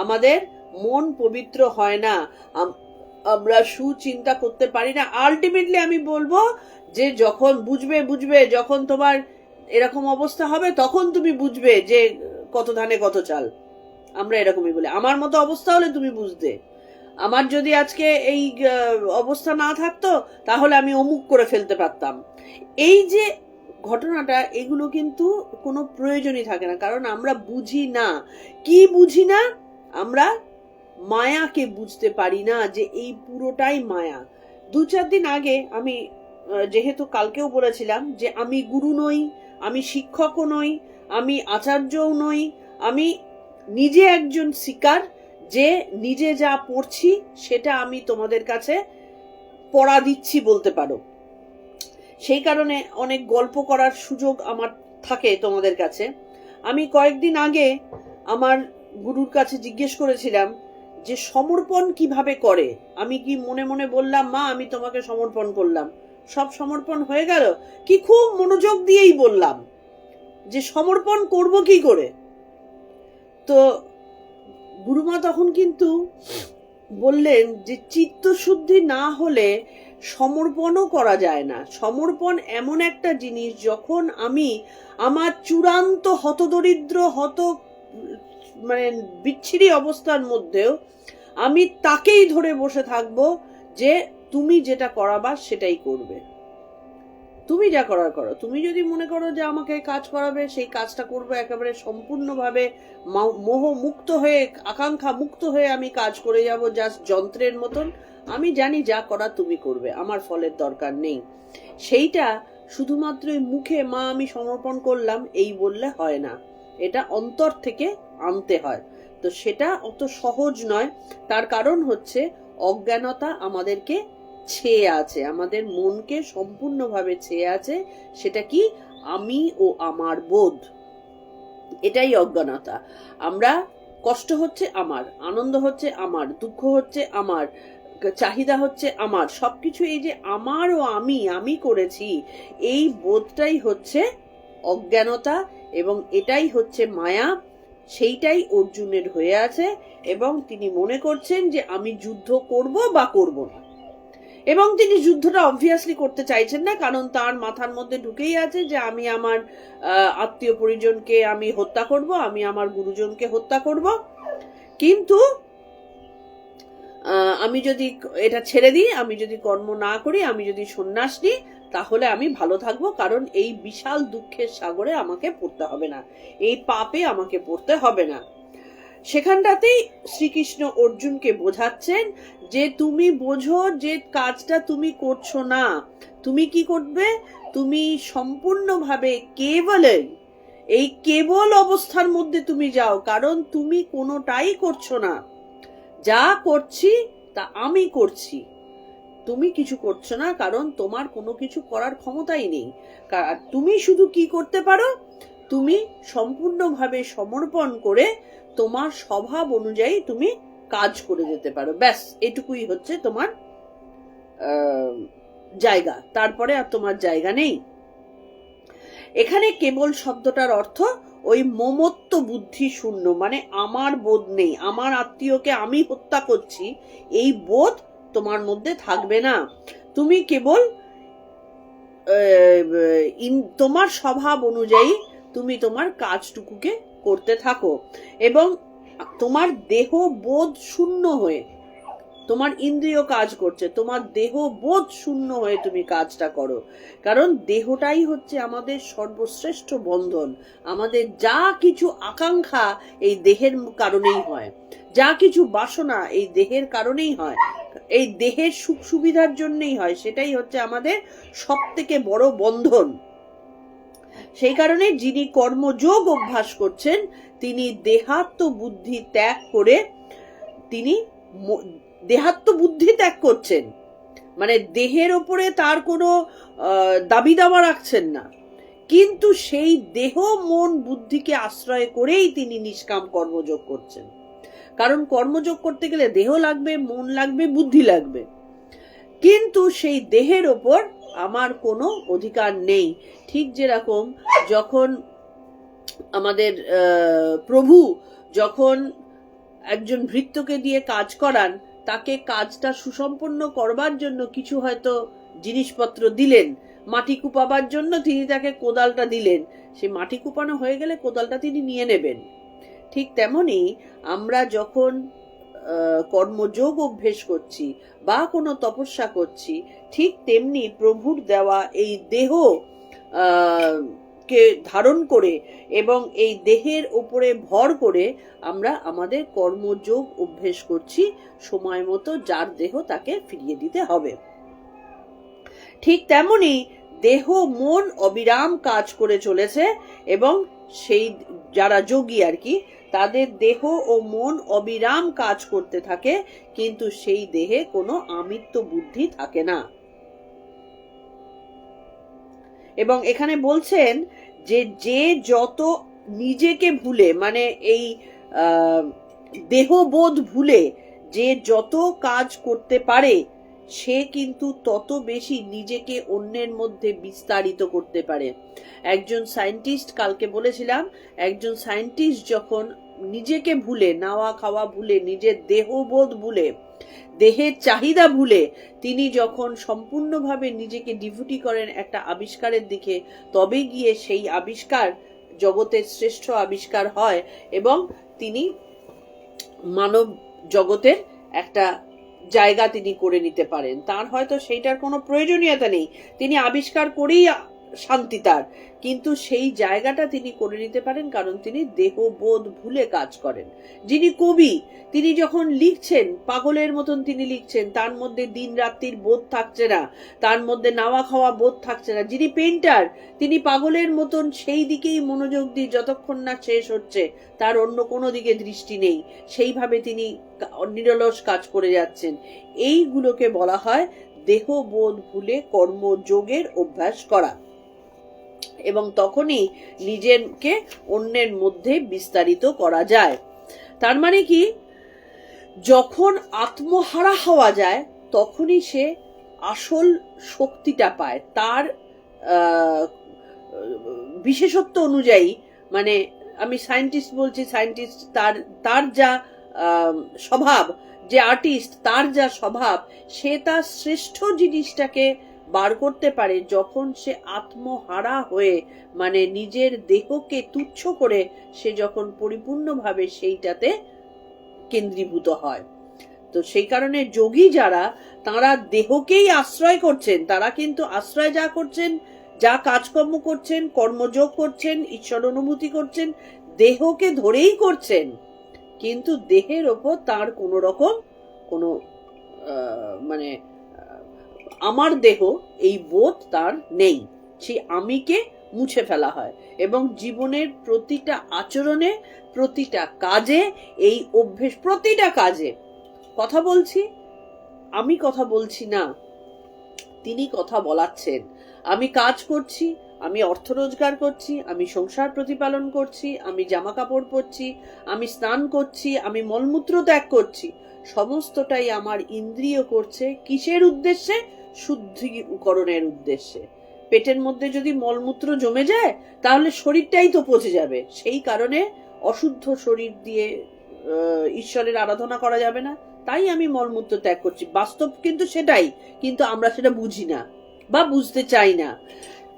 Speaker 1: আমাদের মন পবিত্র হয় না, আমরা সুচিন্তা করতে পারি না। আলটিমেটলি আমি বলবো যে যখন বুঝবে যখন তোমার এরকম অবস্থা হবে, তখন তুমি বুঝবে যে কত ধানে কত চাল। আমরা এরকমই বলি, আমার মতো অবস্থা হলে তুমি বুঝতে। আমার যদি আজকে এই অবস্থা না থাকতো, তাহলে আমি অমুক করে ফেলতে পারতাম। এই যে ঘটনাটা, এগুলো কিন্তু কোনো প্রয়োজনই থাকে না, কারণ আমরা বুঝি না। কি বুঝি না? আমরা মায়াকে বুঝতে পারি না, যে এই পুরোটাই মায়া। 2-4 দিন আগে আমি, যেহেতু কালকেও বলেছিলাম যে আমি গুরু নই, আমি শিক্ষকও নই, আমি আচার্যও নই, আমি নিজে একজন শিকার, যে নিজে যা পড়ছি সেটা আমি তোমাদের কাছে পড়া দিচ্ছি বলতে পারো। সেই কারণে অনেক গল্প করার সুযোগ আমার থাকে তোমাদের কাছে। আমি কয়েকদিন আগে আমার গুরুর কাছে জিজ্ঞেস করেছিলাম যে সমর্পণ কিভাবে করে। আমি কি মনে মনে বললাম, মা আমি তোমাকে সমর্পণ করলাম, সব সমর্পণ হয়ে গেল? কি খুব মনোযোগ দিয়েই বললাম যে সমর্পণ করব কি করে। তো গুরুমা তখন কিন্তু বললেন যে চিত্তশুদ্ধি না হলে সমর্পণও করা যায় না। সমর্পণ এমন একটা জিনিস, যখন আমি আমার চূড়ান্ত হতদরিদ্র মানে বিচ্ছিরি অবস্থার মধ্যেও আমি তাকেই ধরে বসে থাকবো যে তুমি যেটা করাবার সেটাই করবে, তুমি যা করার করো। তুমি যদি মনে করো যে আমাকে কাজ করাবে, সেই কাজটা করবো একেবারে সম্পূর্ণভাবে মোহ মুক্ত হয়ে, আকাঙ্ক্ষা মুক্ত হয়ে আমি কাজ করে যাব জাস্ট যন্ত্রের মতন। আমি জানি যা করা তুমি করবে, আমার ফলের দরকার নেই। সেইটা শুধুমাত্র মুখে মা আমি সমর্পণ করলাম এই বললে হয় না, এটা অন্তর থেকে আনতে হয়। তো সেটা অত সহজ নয়। তার কারণ হচ্ছে অজ্ঞানতা আমাদেরকে ছেয়ে আছে, আমাদের মনকে সম্পূর্ণভাবে ছেয়ে আছে। সেটা কি? আমি ও আমার বোধ, এটাই অজ্ঞানতা। আমরা, কষ্ট হচ্ছে আমার, আনন্দ হচ্ছে আমার, দুঃখ হচ্ছে আমার, চাহিদা হচ্ছে আমার, সবকিছু এই যে আমার ও আমি করেছি, এই বোধটাই হচ্ছে অজ্ঞানতা এবং এটাই হচ্ছে মায়া। সেইটাই অর্জুনের হয়ে আছে এবং তিনি মনে করছেন যে আমি যুদ্ধ করব বা করব না। এবং তিনি যুদ্ধটা অবভিয়াসলি করতে চাইছেন না, কারণ তার মাথার মধ্যে ঢুকেই আছে যে আমি আমার আত্মীয় পরিজনকে আমি হত্যা করব, আমি আমার গুরুজনকে হত্যা করব। কিন্তু আমি যদি এটা ছেড়ে দিই, আমি যদি কর্ম না করি, আমি যদি সন্ন্যাস নিই, তাহলে আমি ভালো থাকবো, কারণ এই বিশাল দুঃখের সাগরে আমাকে পড়তে হবে না, এই পাপে আমাকে পড়তে হবে না। সেখানটাতেই শ্রীকৃষ্ণ অর্জুনকে বোঝাচ্ছেন যে তুমি বোঝো যে কাজটা তুমি করছো না। তুমি কি করবে? তুমি সম্পূর্ণভাবে এই কেবল অবস্থার মধ্যে তুমি যাও, কারণ তুমি কোনোটাই করছো না। যা করছি তা আমি করছি, তুমি কিছু করছো না, কারণ তোমার কোনো কিছু করার ক্ষমতাই নেই। তুমি শুধু কি করতে পারো? তুমি সম্পূর্ণভাবে সমর্পণ করে তোমার স্বভাব অনুযায়ী তুমি কাজ করে যেতে পারো, ব্যাস এটুকুই হচ্ছে তোমার জায়গা, তারপরে আর তোমার জায়গা নেই। এখানে কেবল শব্দটার অর্থ ওই মমত্ব বুদ্ধি শূন্য, মানে আমার বোধ নেই, আমার আত্মীয়কে আমি হত্যা করছি এই বোধ তোমার মধ্যে থাকবে না। তুমি কেবল তোমার স্বভাব অনুযায়ী তুমি তোমার কাজটুকুকে করতে থাকো, এবং তোমার দেহ বোধ শূন্য হয়ে, তোমার ইন্দ্রিয় কাজ করছে, তোমার দেহ বোধ শূন্য হয়ে তুমি কাজটা করো। কারণ দেহটাই হচ্ছে আমাদের সর্বশ্রেষ্ঠ বন্ধন। আমাদের যা কিছু আকাঙ্ক্ষা এই দেহের কারণেই হয়, যা কিছু বাসনা এই দেহের কারণেই হয়, এই দেহের সুখ সুবিধার জন্যই হয়। সেটাই হচ্ছে আমাদের সব থেকে বড় বন্ধন। সেই কারণে যিনি কর্মযোগ অভ্যাস করছেন, তিনি দেহাত্ম বুদ্ধি ত্যাগ করে, তিনি দেহাত্ম বুদ্ধি ত্যাগ করছেন, মানে দেহের ওপরে তার কোনো দাবি দাবা রাখছেন না, কিন্তু সেই দেহ মন বুদ্ধিকে আশ্রয় করেই তিনি নিষ্কাম কর্মযোগ করছেন। কারণ কর্মযোগ করতে গেলে দেহ লাগবে, মন লাগবে, বুদ্ধি লাগবে, কিন্তু সেই দেহের ওপর আমার কোনো অধিকার নেই। ঠিক যেরকম যখন আমাদের প্রভু যখন একজন ভৃত্যকে দিয়ে কাজ করান, তাকে কাজটা সুসম্পন্ন করবার জন্য কিছু হয়তো জিনিসপত্র দিলেন, মাটি কুপাবার জন্য তিনি তাকে কোদালটা দিলেন, সে মাটি কুপানো হয়ে গেলে কোদালটা তিনি নিয়ে নেবেন। ঠিক তেমনি আমরা যখন কর্মযোগ অভ্যেস করছি বা কোনো তপস্যা করছি, ঠিক তেমনি প্রভুর দেওয়া এই দেহ কে ধারণ করে এবং এই দেহের উপরে ভর করে আমরা আমাদের কর্মযোগ অভ্যেস করছি। সময় মতো যার দেহ তাকে ফিরিয়ে দিতে হবে। ঠিক তেমনি দেহ মন অবিরাম কাজ করে চলেছে, এবং সেই যারা যোগী আর কি, তাদের দেহ ও মন অবিরাম কাজ করতে থাকে, কিন্তু সেই দেহে কোনো আমিত্ব বুদ্ধি থাকে না। এবং এখানে বলছেন যে যে যত নিজেকে ভুলে, মানে এই দেহবোধ ভুলে যে যত কাজ করতে পারে, সে কিন্তু তত বেশি নিজেকে অন্যের মধ্যে বিস্তারিত করতে পারে। একজন সায়েন্টিস্ট, কালকে বলেছিলাম, একজন সায়েন্টিস্ট যখন নিজেকে ভুলে, নাওয়া খাওয়া ভুলে, নিজের দেহবোধ ভুলে, দেহের চাহিদা ভুলে তিনি যখন সম্পূর্ণভাবে নিজেকে ডিভোটি করেন একটা আবিষ্কারের দিকে, তবে গিয়ে সেই আবিষ্কার জগতের শ্রেষ্ঠ আবিষ্কার হয়, এবং তিনি মানব জগতের একটা জায়গা তিনি করে নিতে পারেন। তার হয়তো সেইটার কোনো প্রয়োজনীয়তা নেই, তিনি আবিষ্কার করেই শান্তি তার, কিন্তু সেই জায়গাটা তিনি করে নিতে পারেন কারণ তিনি দেহবোধ ভুলে কাজ করেন। যিনি কবি, তিনি যখন লিখছেন পাগলের মতন তিনি লিখছেন, তার মধ্যে দিন রাত্রির বোধ থাকছে না, তার মধ্যে নাওয়া খাওয়া বোধ থাকছে না। যিনি পেইন্টার, তিনি পাগলের মতন সেই দিকেই মনোযোগ দিয়ে যতক্ষণ না শেষ হচ্ছে তার অন্য কোনো দিকে দৃষ্টি নেই, সেইভাবে তিনি নিরলস কাজ করে যাচ্ছেন। এইগুলোকে বলা হয় দেহবোধ ভুলে কর্মযোগের অভ্যাস করা, এবং তখনই নিজেকে অন্যের মধ্যে বিস্তারিত করা যায়। তার মানে কি, যখন আত্মহারা হওয়া যায় তখনই সে আসল শক্তিটা পায়, তার বিশেষত্ব অনুযায়ী। মানে আমি সায়েন্টিস্ট বলছি, সায়েন্টিস্ট তার যা স্বভাব, যে আর্টিস্ট তার যা স্বভাব, সে তার শ্রেষ্ঠ জিনিসটাকে বার করতে পারে যখন সে আত্মহারা হয়ে, মানে নিজের দেহকে তুচ্ছ করে সে যখন পরিপূর্ণভাবে সেইটাতে কেন্দ্রীভূত হয়। তো সেই কারণে যোগী যারা, তারা দেহকেই আশ্রয় করছেন, তারা কিন্তু আশ্রয় যা করছেন, যা কাজকর্ম করছেন, কর্মযোগ করছেন, ঈশ্বর অনুভূতি করছেন, দেহকে ধরেই করছেন, কিন্তু দেহের ওপর তার কোনো রকম কোনো মানে আমার দেহ এই বোধ তার নেই। সেই আমিকে মুছে ফেলা হয়, এবং জীবনের প্রতিটা আচরণে, প্রতিটা কাজে এই অভ্যেস, প্রতিটা কাজে কথা বলছি, আমি কথা বলছি না, তিনি কথা বলাচ্ছেন। আমি কাজ করছি, আমি অর্থ রোজগার করছি, আমি সংসার প্রতিপালন করছি, আমি জামা কাপড় পরছি, আমি স্নান করছি, আমি মলমূত্র ত্যাগ করছি, সমস্তটাই আমার ইন্দ্রিয় করছে। কিসের উদ্দেশ্যে? শুদ্ধিকরণের উদ্দেশ্যে। পেটের মধ্যে যদি মলমূত্র জমে যায় তাহলে শরীরটাই তো পচে যাবে। সেই কারণে অশুদ্ধ শরীর দিয়ে ঈশ্বরের আরাধনা করা যাবে না, তাই আমি মলমূত্র ত্যাগ করছি। বাস্তব কিন্তু সেটাই, কিন্তু আমরা সেটা বুঝি না বা বুঝতে চাই না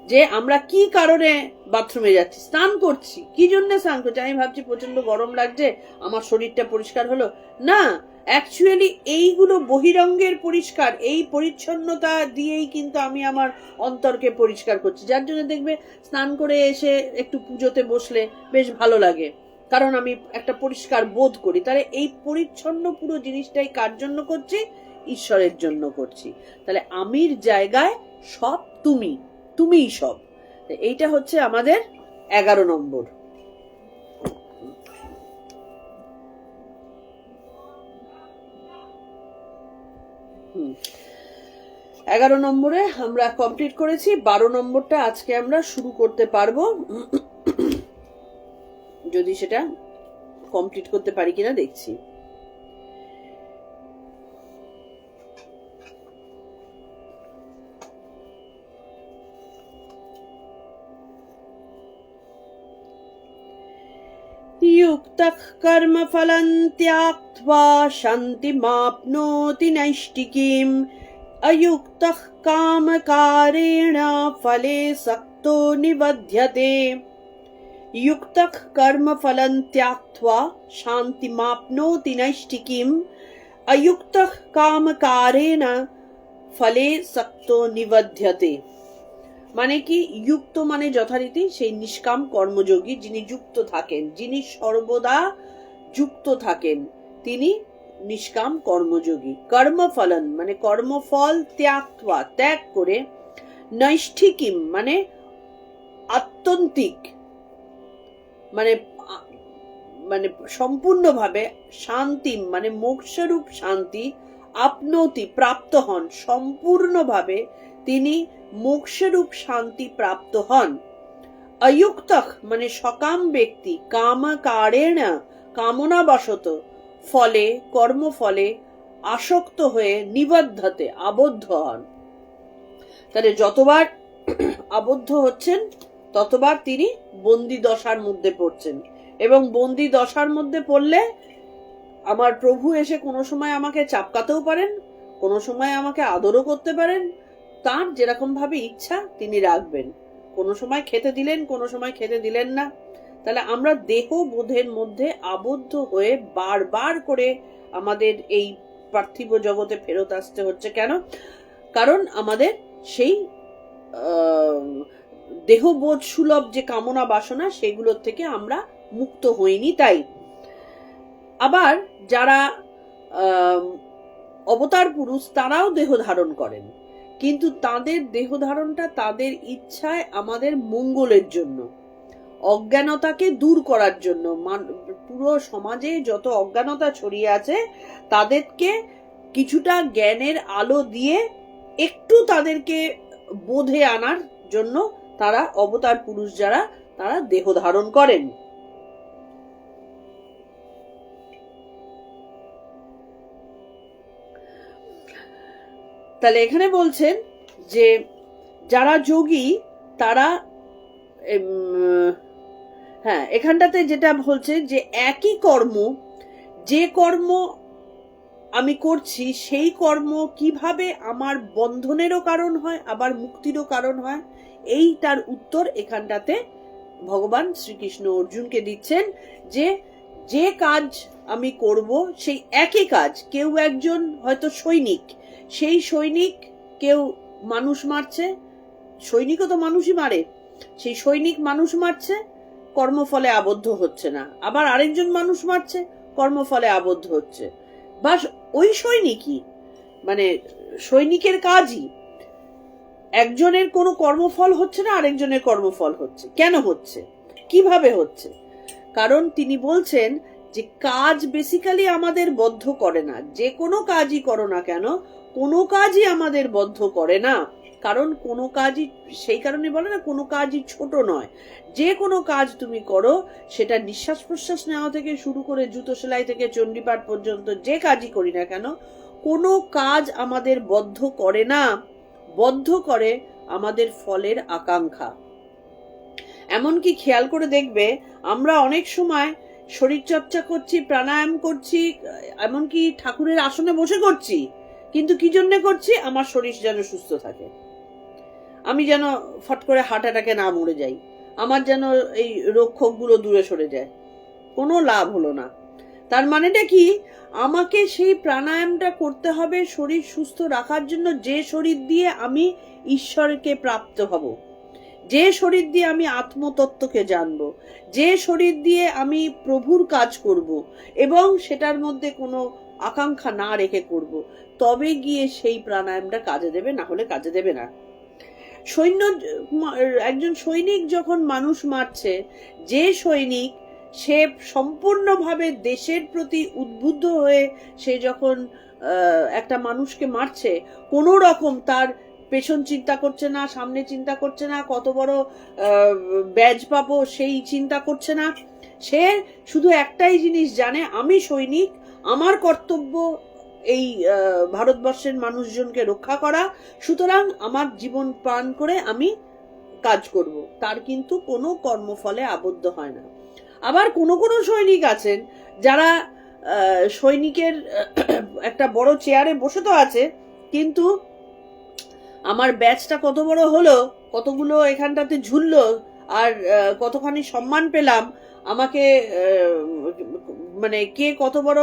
Speaker 1: যে আমরা কি কারণে বাথরুমে যাচ্ছি, স্নান করছি, কি জন্য স্নান করছি। আমি ভাবছি প্রচন্ড গরম লাগছে, আমার শরীরটা পরিষ্কার হলো না, অ্যাকচুয়ালি এইগুলো বহিরঙ্গের পরিষ্কার, এই পরিচ্ছন্নতা দিয়েই কিন্তু আমি আমার অন্তরকে পরিষ্কার করছি। যার জন্য দেখবে স্নান করে এসে একটু পুজোতে বসলে বেশ ভালো লাগে, কারণ আমি একটা পরিষ্কার বোধ করি। তাহলে এই পরিচ্ছন্ন পুরো জিনিসটাই কার জন্য করছি? ঈশ্বরের জন্য করছি। তাহলে আমির জায়গায় সব তুমি, তুমিই সব। এইটা হচ্ছে আমাদের 11 নম্বর। হুম, 11 নম্বরে আমরা কমপ্লিট করেছি। 12 নম্বরটা আজকে আমরা শুরু করতে পারবো, যদি সেটা কমপ্লিট করতে পারি কিনা দেখছি। युक्तः कर्मफलं त्याक्त्वा शान्तिमाप्नोति नैष्टिकीम् अयुक्तः कामकारेण फले सक्तो निबध्यते। युक्तः कर्मफलं त्याक्त्वा शान्तिमाप्नोति नैष्टिकीम् अयुक्तः कामकारेण फले सक्तो निबध्यते। মানে কি? যুক্ত মানে যথারীতি সেই নিষ্কাম কর্মযোগী, যিনি যুক্ত থাকেন, যিনি সর্বদা যুক্ত থাকেন, তিনি নিষ্কাম কর্মযোগী। কর্মফলন মানে কর্মফল, ত্যাক্ত্বা ত্যাগ করে, নৈষ্ঠিকিম মানে আত্যন্তিক, মানে মানে সম্পূর্ণভাবে, শান্তিম মানে মোক্ষরূপ শান্তি, আপনতি প্রাপ্ত হন, সম্পূর্ণভাবে তিনি মোক্ষরূপ শান্তি প্রাপ্ত হন। অযুক্তঃ মানে সকাম ব্যক্তি, কামকারেণ কামনাবশত, ফলে কর্মফলে আসক্ত হয়ে, নিবদ্ধতে আবদ্ধ হন। তাহলে যতবার আবদ্ধ হচ্ছেন ততবার তিনি বন্দি দশার মধ্যে পড়ছেন, এবং বন্দি দশার মধ্যে পড়লে আমার প্রভু এসে কোনো সময় আমাকে চাপকাতেও পারেন, কোনো সময় আমাকে আদরও করতে পারেন, তার যেরকম ভাবে ইচ্ছা তিনি রাখবেন। কোনো সময় খেতে দিলেন, কোনো সময় খেতে দিলেন না। তাহলে আমরা দেহ বোধের মধ্যে আবদ্ধ হয়ে বারবার করে আমাদের এই পার্থিব জগতে ফেরত আসতে হচ্ছে। কেন? কারণ আমাদের সেই দেহবোধ সুলভ যে কামনা বাসনা, সেগুলোর থেকে আমরা মুক্ত হইনি। তাই আবার যারা অবতার পুরুষ, তারাও দেহ ধারণ করেন, কিন্তু তাদের দেহ ধারণটা তাদের ইচ্ছায় আমাদের মঙ্গলের জন্য, অজ্ঞানতাকে দূর করার জন্য। পুরো সমাজে যত অজ্ঞানতা ছড়িয়ে আছে তাদেরকে কিছুটা জ্ঞানের আলো দিয়ে একটু তাদেরকে বোধে আনার জন্য তারা অবতার পুরুষ যারা, তারা দেহ ধারণ করেন। তাহলে এখানে বলছেন যে যারা যোগী তারা, হ্যাঁ এখানটাতে যেটা বলছে যে একই কর্ম, যে কর্ম আমি করছি সেই কর্ম কিভাবে আমার বন্ধনেরও কারণ হয়, আবার মুক্তিরও কারণ হয়, এই তার উত্তর এখানটাতে ভগবান শ্রীকৃষ্ণ অর্জুনকে দিচ্ছেন। যে যে কাজ আমি করব সেই একই কাজ, কেউ একজন হয়তো সৈনিক, সেই সৈনিক কেউ মানুষ মারছে, সৈনিকও তো মানুষই মারে, সেই সৈনিক মানুষ মারছে, কর্মফলে আবদ্ধ হচ্ছে না। আবার আরেকজন মানুষ মারছে, কর্মফলে আবদ্ধ হচ্ছে। বা ওই সৈনিকই, মানে সৈনিকের কাজই, একজনের কোনো কর্মফল হচ্ছে না, আরেকজনের কর্মফল হচ্ছে। কেন হচ্ছে? কিভাবে হচ্ছে? কারণ তিনি বলছেন যে কাজ বেসিক্যালি আমাদের বদ্ধ করে না। যে কোনো কাজই করো না কেন, কোনো কাজই আমাদের বদ্ধ করে না। কারণ কোনো কাজই, সেই কারণে বলে না কোনো কাজই ছোট নয়। যে কোনো কাজ তুমি করো, সেটা নিঃশ্বাস প্রশ্বাস নেওয়া থেকে শুরু করে জুতো সেলাই থেকে চণ্ডীপাঠ পর্যন্ত যে কাজই করি না কেন, কোনো কাজ আমাদের বদ্ধ করে না। বদ্ধ করে আমাদের ফলের আকাঙ্ক্ষা। এমনকি খেয়াল করে দেখবে আমরা অনেক সময় শরীর চর্চা করছি, প্রাণায়াম করছি, এমনকি ঠাকুরের আসনে বসে করছি, কিন্তু কি জন্য করছি? আমার শরীর যেন সুস্থ থাকে, আমি যেন ফট করে হার্ট অ্যাটাকে না মরে যাই, আমার যেন এই রোগক্ষোভগুলো দূরে সরে যায়। কোনো লাভ হলো না। তার মানেটা কি? আমাকে সেই প্রাণায়ামটা করতে হবে শরীর সুস্থ রাখার জন্য, যে শরীর দিয়ে আমি ঈশ্বরকে প্রাপ্ত হব, যে শরীর দিয়ে আমি আত্মতত্ত্বকে জানব, যে শরীর দিয়ে আমি প্রভুর কাজ করব এবং সেটার মধ্যে কোনো আকাঙ্ক্ষা না রেখে করব, তবে গিয়ে সেই প্রাণায়ামটা কাজে দেবে, না হলে কাজে দেবে না। একজন সৈনিক যখন মানুষ মারছে, যে সৈনিক সে সম্পূর্ণভাবে দেশের প্রতি উদ্বুদ্ধ হয়ে সে যখন একটা মানুষকে মারছে, কোনো রকম তার পেছন চিন্তা করছে না, সামনে চিন্তা করছে না, কত বড় ব্যাজ পাবো সেই চিন্তা করছে না, সে শুধু একটাই জিনিস জানে, আমি সৈনিক, আমার কর্তব্য এই ভারতবর্ষের মানুষজনকে রক্ষা করা, সুতরাং আমার জীবন প্রাণ করে আমি কাজ করব। তার কিন্তু কোনো কর্মফলে আবদ্ধ হয় না। আবার কোনো কোনো সৈনিক আছেন যারা সৈনিকের একটা বড় চেয়ারে বসে তো আছে, কিন্তু আমার ব্যাচটা কত বড় হলো, কতগুলো এখানটাতে ঝুললো, আর কতখানি সম্মান পেলাম, আমাকে মানে কে কত বড়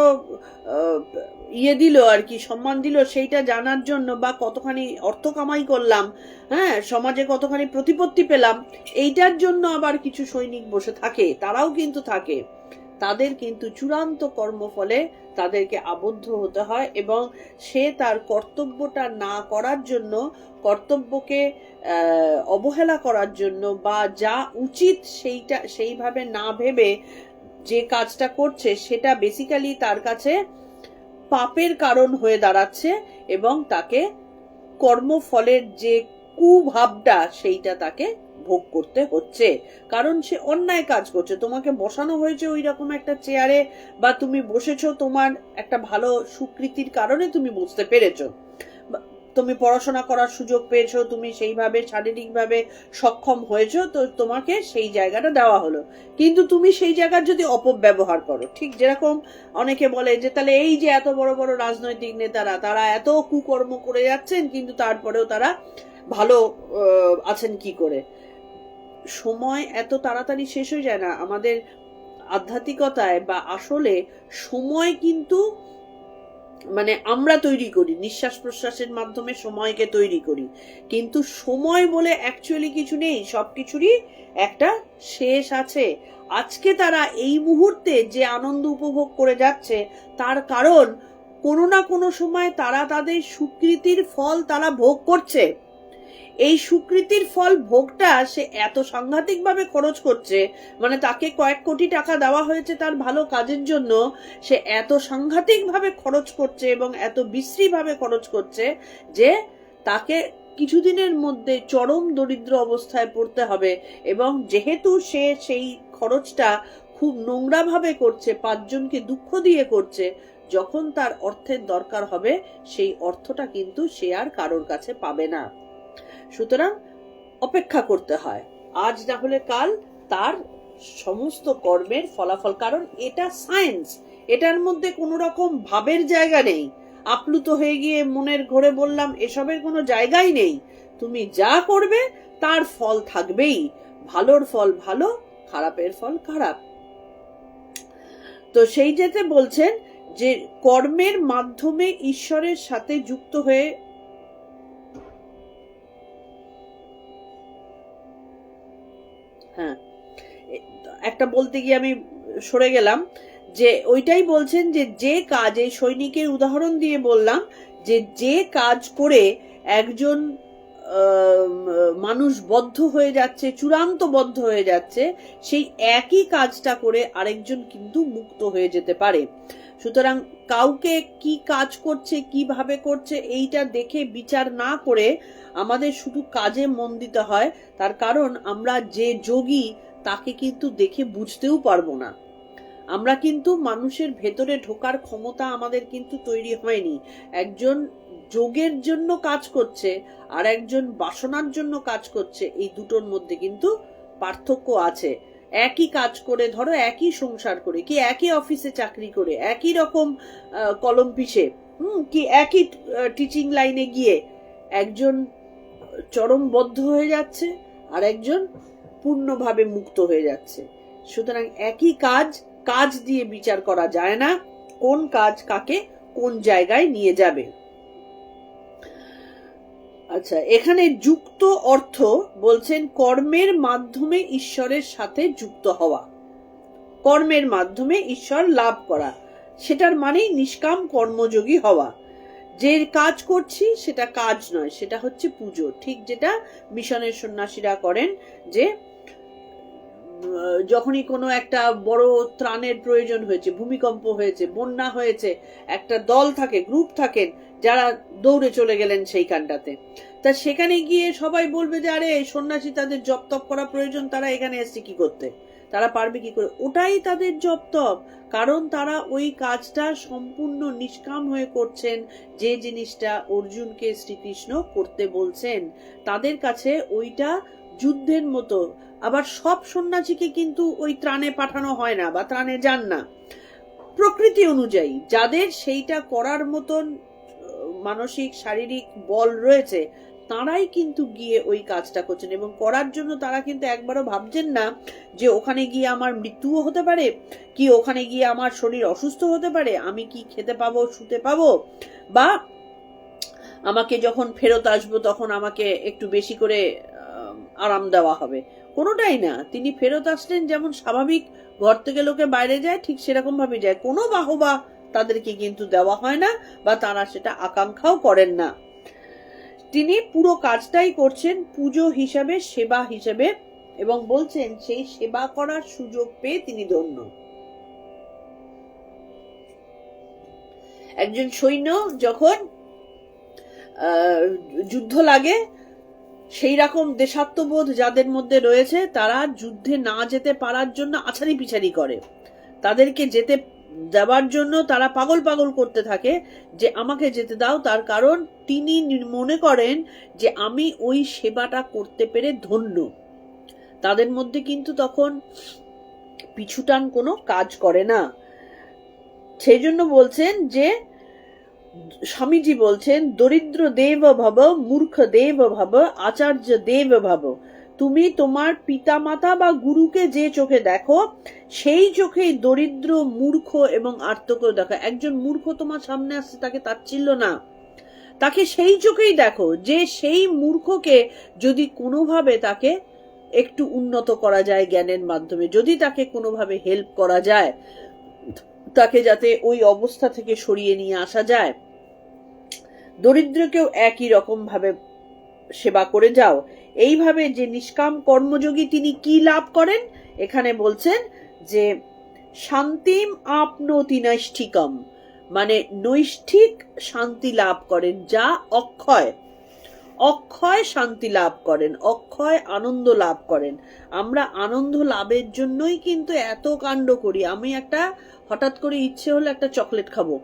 Speaker 1: ইয়ে দিল আর কি, সম্মান দিল, সেইটা জানার জন্য, বা কতখানি অর্থ কামাই করলাম, হ্যাঁ, সমাজে কতখানি প্রতিপত্তি পেলাম, এইটার জন্য আবার কিছু সৈনিক বসে থাকে, তারাও কিন্তু থাকে। তাদের কিন্তু চূড়ান্ত কর্মফলে তাদেরকে আবদ্ধ হতে হয়, এবং সে তার কর্তব্যটা না করার জন্য, কর্তব্যকে অবহেলা করার জন্য, বা যা উচিত সেইটা সেইভাবে না ভেবে যে কাজটা করছে, সেটা বেসিক্যালি তার কাছে পাপের কারণ হয়ে দাঁড়াচ্ছে, এবং তাকে কর্মফলের যে কুভাবটা সেইটা তাকে ভোগ করতে হচ্ছে, কারণ সে অন্যায় কাজ করছে। তোমাকে বসানো হয়েছে ওই রকম একটা চেয়ারে, বা তুমি বসেছো তোমার একটা ভালো সুকৃতির কারণে তুমি বুঝতে পেরেছো, তুমি পড়াশোনা করার সুযোগ পেয়েছো, তুমি সেইভাবে শারীরিকভাবে সক্ষম হয়েছো, তো তোমাকে সেই জায়গাটা দেওয়া হলো, কিন্তু তুমি সেই জায়গার যদি অপব্যবহার করো, ঠিক যেরকম অনেকে বলে যে তাহলে এই যে এত বড় বড় রাজনৈতিক নেতারা, তারা এত কুকর্ম করে যাচ্ছেন, কিন্তু তারপরেও তারা ভালো আছেন কি করে? সময় এত তাড়াতাড়ি শেষ হয়ে যায় না আমাদের আধ্যাত্মিকতায়, বা আসলে সময় কিন্তু মানে আমরা তৈরি করি, নিঃশ্বাস প্রশ্বাসের মাধ্যমে সময়কে তৈরি করি, কিন্তু সময় বলে অ্যাকচুয়ালি কিছু নেই, সবকিছুরই একটা শেষ আছে। আজকে তারা এই মুহূর্তে যে আনন্দ উপভোগ করে যাচ্ছে, তার কারণ কোনো না কোনো সময় তারা তাদের সুকৃতির ফল তারা ভোগ করছে। এই সুকৃতির ফল ভোগটা সে এত সাংঘাতিক ভাবে খরচ করছে, মানে তাকে কয়েক কোটি টাকা দেওয়া হয়েছে তার ভালো কাজের জন্য, সে এত সাংঘাতিক ভাবে খরচ করছে এবং এত বিশ্রী ভাবে খরচ করছে যে তাকে কিছুদিনের মধ্যে চরম দরিদ্র অবস্থায় পড়তে হবে। এবং যেহেতু সে সেই খরচটা খুব নোংরা ভাবে করছে, পাঁচজনকে দুঃখ দিয়ে করছে, যখন তার অর্থের দরকার হবে, সেই অর্থটা কিন্তু সে আর কারোর কাছে পাবে না। সুতরাং অপেক্ষা করতে হয়, আজ না হলে কাল তার সমস্ত কর্মের ফলাফল, কারণ এটা সায়েন্স, এটার মধ্যে কোনো রকম ভাবের জায়গা নেই, আপ্লুত হয়ে গিয়ে মনের ঘরে বললাম, এসবের কোনো জায়গাই নেই। তুমি যা করবে তার ফল থাকবেই, ভালোর ফল ভালো, খারাপের ফল খারাপ। তো সেই যেতে বলছেন যে কর্মের মাধ্যমে ঈশ্বরের সাথে যুক্ত হয়ে, হ্যাঁ একটা বলতে গিয়ে আমি সরে গেলাম, যে ওইটাই বলছেন যে যে কাজ, এই সৈনিকের উদাহরণ দিয়ে বললাম, যে কাজ করে একজন মানুষ বদ্ধ হয়ে যাচ্ছে, চূড়ান্ত বদ্ধ হয়ে যাচ্ছে, সেই একই কাজটা করে আরেকজন কিন্তু মুক্ত হয়ে যেতে পারে। সুতরাং কাউকে কি কাজ করছে, কিভাবে করছে, এইটা দেখে বিচার না করে আমাদের শুধু কাজে মন দিতে হয়। তার কারণ আমরা যে যোগী তাকে কিন্তু দেখে বুঝতেও পারবো না। আমরা কিন্তু মানুষের ভেতরে ঢোকার ক্ষমতা আমাদের কিন্তু তৈরি হয়নি। একজন যোগের জন্য কাজ করছে আর একজন বাসনার জন্য কাজ করছে, এই দুটোর মধ্যে কিন্তু পার্থক্য আছে। একই কাজ করে, ধরো একই সংসার করে, কি একই অফিসে চাকরি করে, একই রকম কলম পিষে, কি একই টিচিং লাইনে গিয়ে একজন চরমবদ্ধ হয়ে যাচ্ছে আর একজন পূর্ণভাবে মুক্ত হয়ে যাচ্ছে। সুতরাং একই কাজ দিয়ে বিচার করা যায় না কোন কাজ কাকে কোন জায়গায় নিয়ে যাবে। আচ্ছা, এখানে যুক্ত অর্থ বলছেন কর্মের মাধ্যমে ঈশ্বরের সাথে যুক্ত হওয়া, কর্মের মাধ্যমে ঈশ্বর লাভ করা, সেটার মানেই নিষ্কাম কর্মযোগী হওয়া। যে কাজ করছি সেটা কাজ নয়, সেটা হচ্ছে পুজো। ঠিক যেটা মিশনের সন্ন্যাসীরা করেন, যে যখনই কোনো একটা বড় ত্রাণের প্রয়োজন হয়েছে, ভূমিকম্প হয়েছে, বন্যা হয়েছে, একটা দল থাকে, গ্রুপ থাকেন যারা দৌড়ে চলে গেলেন সেইখানটাতে, তা সেখানে গিয়ে সবাই বলবে যে আরে সন্ন্যাসী, তাদের জপ তপ করা প্রয়োজন, তারা এখানে এসছে কি করতে, তারা পারবে কি করে? ওটাই তাদের জপ তপ, কারণ তারা ওই কাজটা সম্পূর্ণ নিষ্কাম হয়ে করছেন, যে জিনিসটা অর্জুনকে শ্রীকৃষ্ণ করতে বলছেন। তাদের কাছে ওইটা যুদ্ধের মতো। আবার সব সন্ন্যাসীকে কিন্তু ওই ত্রাণে পাঠানো হয় না বা ত্রাণে যান না। প্রকৃতি অনুযায়ী যাদের সেইটা করার মতন মানসিক শারীরিক বল রয়েছে, তারাই কিন্তু গিয়ে ওই কাজটা করছেন, এবং করার জন্য তারা কিন্তু একবারও ভাবছেন না যে ওখানে গিয়ে আমার মৃত্যুও হতে পারে, কি ওখানে গিয়ে আমার শরীর অসুস্থ হতে পারে, আমি কি খেতে পাবো, শুতে পাবো, বা আমাকে যখন ফেরত আসবো তখন আমাকে একটু বেশি করে আরাম দেওয়া হবে। কোনোটাই না। তিনি ফেরত আসলেন যেমন স্বাভাবিক ঘর থেকে লোকে বাইরে যায়, ঠিক সেরকম ভাবে যায়। কোনো বাহবা তাদেরকে কিন্তু দেওয়া হয় না, বা তারা সেটা আকাঙ্ক্ষাও করেন না। তিনি পুরো কাজটাই করছেন পুজো হিসাবে, সেবা হিসাবে, এবং বলছেন সেই সেবা করার সুযোগ পেয়ে তিনি ধন্য। একজন সৈন্য যখন যুদ্ধ লাগে, সেই রকম দেশাত্মবোধ যাদের মধ্যে রয়েছে, তারা যুদ্ধে না যেতে পারার জন্য আছাড়ি পিছাড়ি করে, তাদেরকে যেতে দেওয়ার জন্য তারা পাগল পাগল করতে থাকে যে আমাকে যেতে দাও। তার কারণ তিনি মনে করেন যে আমি ওই সেবাটা করতে পেরে ধন্য। তাদের মধ্যে কিন্তু তখন পিছুটান কোনো কাজ করে না। সেই জন্য বলছেন যে, স্বামীজি বলছেন, দরিদ্র দেব ভব, মূর্খ দেব ভব, আচার্য দেব ভব। তুমি তোমার পিতামাতা বা গুরুকে যে চোখে দেখো, সেই চোখেই দরিদ্র, মূর্খ এবং আর্তকেও দেখো। একজন মূর্খ তোমার সামনে আসছে, তাকে তাচ্ছিল্য না, তাকে সেই চোখেই দেখো যে সেই মূর্খকে যদি কোনোভাবে তাকে একটু উন্নত করা যায় জ্ঞানের মাধ্যমে, যদি তাকে কোনোভাবে হেল্প করা যায়, তাকে যাতে ওই অবস্থা থেকে সরিয়ে নিয়ে আসা যায়, দরিদ্রকেও একই রকম ভাবে সেবা করে যাও। এইভাবে যে নিষ্কাম কর্মযোগী, তিনি কি লাভ করেন? এখানে বলছেন যে শান্তিম আপনোতি নৈষ্ঠিকম, মানে নৈষ্ঠিক শান্তি লাভ করেন, যা অক্ষয়, অক্ষয় শান্তি লাভ করেন, অক্ষয় আনন্দ লাভ করেন। আমরা আনন্দ লাভের জন্যই কিন্তু এত কাণ্ড করি। আমি একটা হঠাৎ করে ইচ্ছে হলো একটা চকলেট খাবো,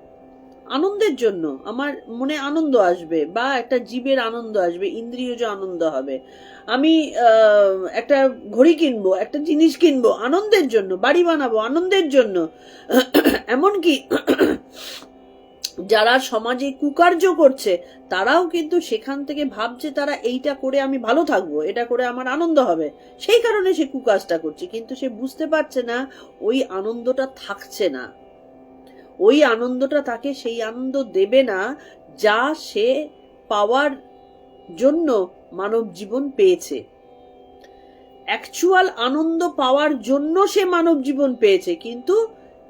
Speaker 1: আনন্দের জন্য, আমার মনে আনন্দ আসবে, বা একটা জীবের আনন্দ আসবে, ইন্দ্রিয়জ আনন্দ হবে। আমি একটা ঘড়ি কিনবো, একটা জিনিস কিনবো আনন্দের জন্য, বাড়ি বানাবো আনন্দের জন্য। এমনকি যারা সমাজে কুকার্য করছে, তারাও কিন্তু সেখান থেকে ভাবছে তারা এইটা করে আমি ভালো থাকবো, এটা করে আমার আনন্দ হবে, সেই কারণে সে কুকাজটা করছে। কিন্তু সে বুঝতে পারছে না ওই আনন্দটা থাকছে না, ওই আনন্দটা তাকে সেই আনন্দ দেবে না যা সে পাওয়ার জন্য মানব জীবন পেয়েছে। অ্যাকচুয়াল আনন্দ পাওয়ার জন্য সে মানব জীবন পেয়েছে, কিন্তু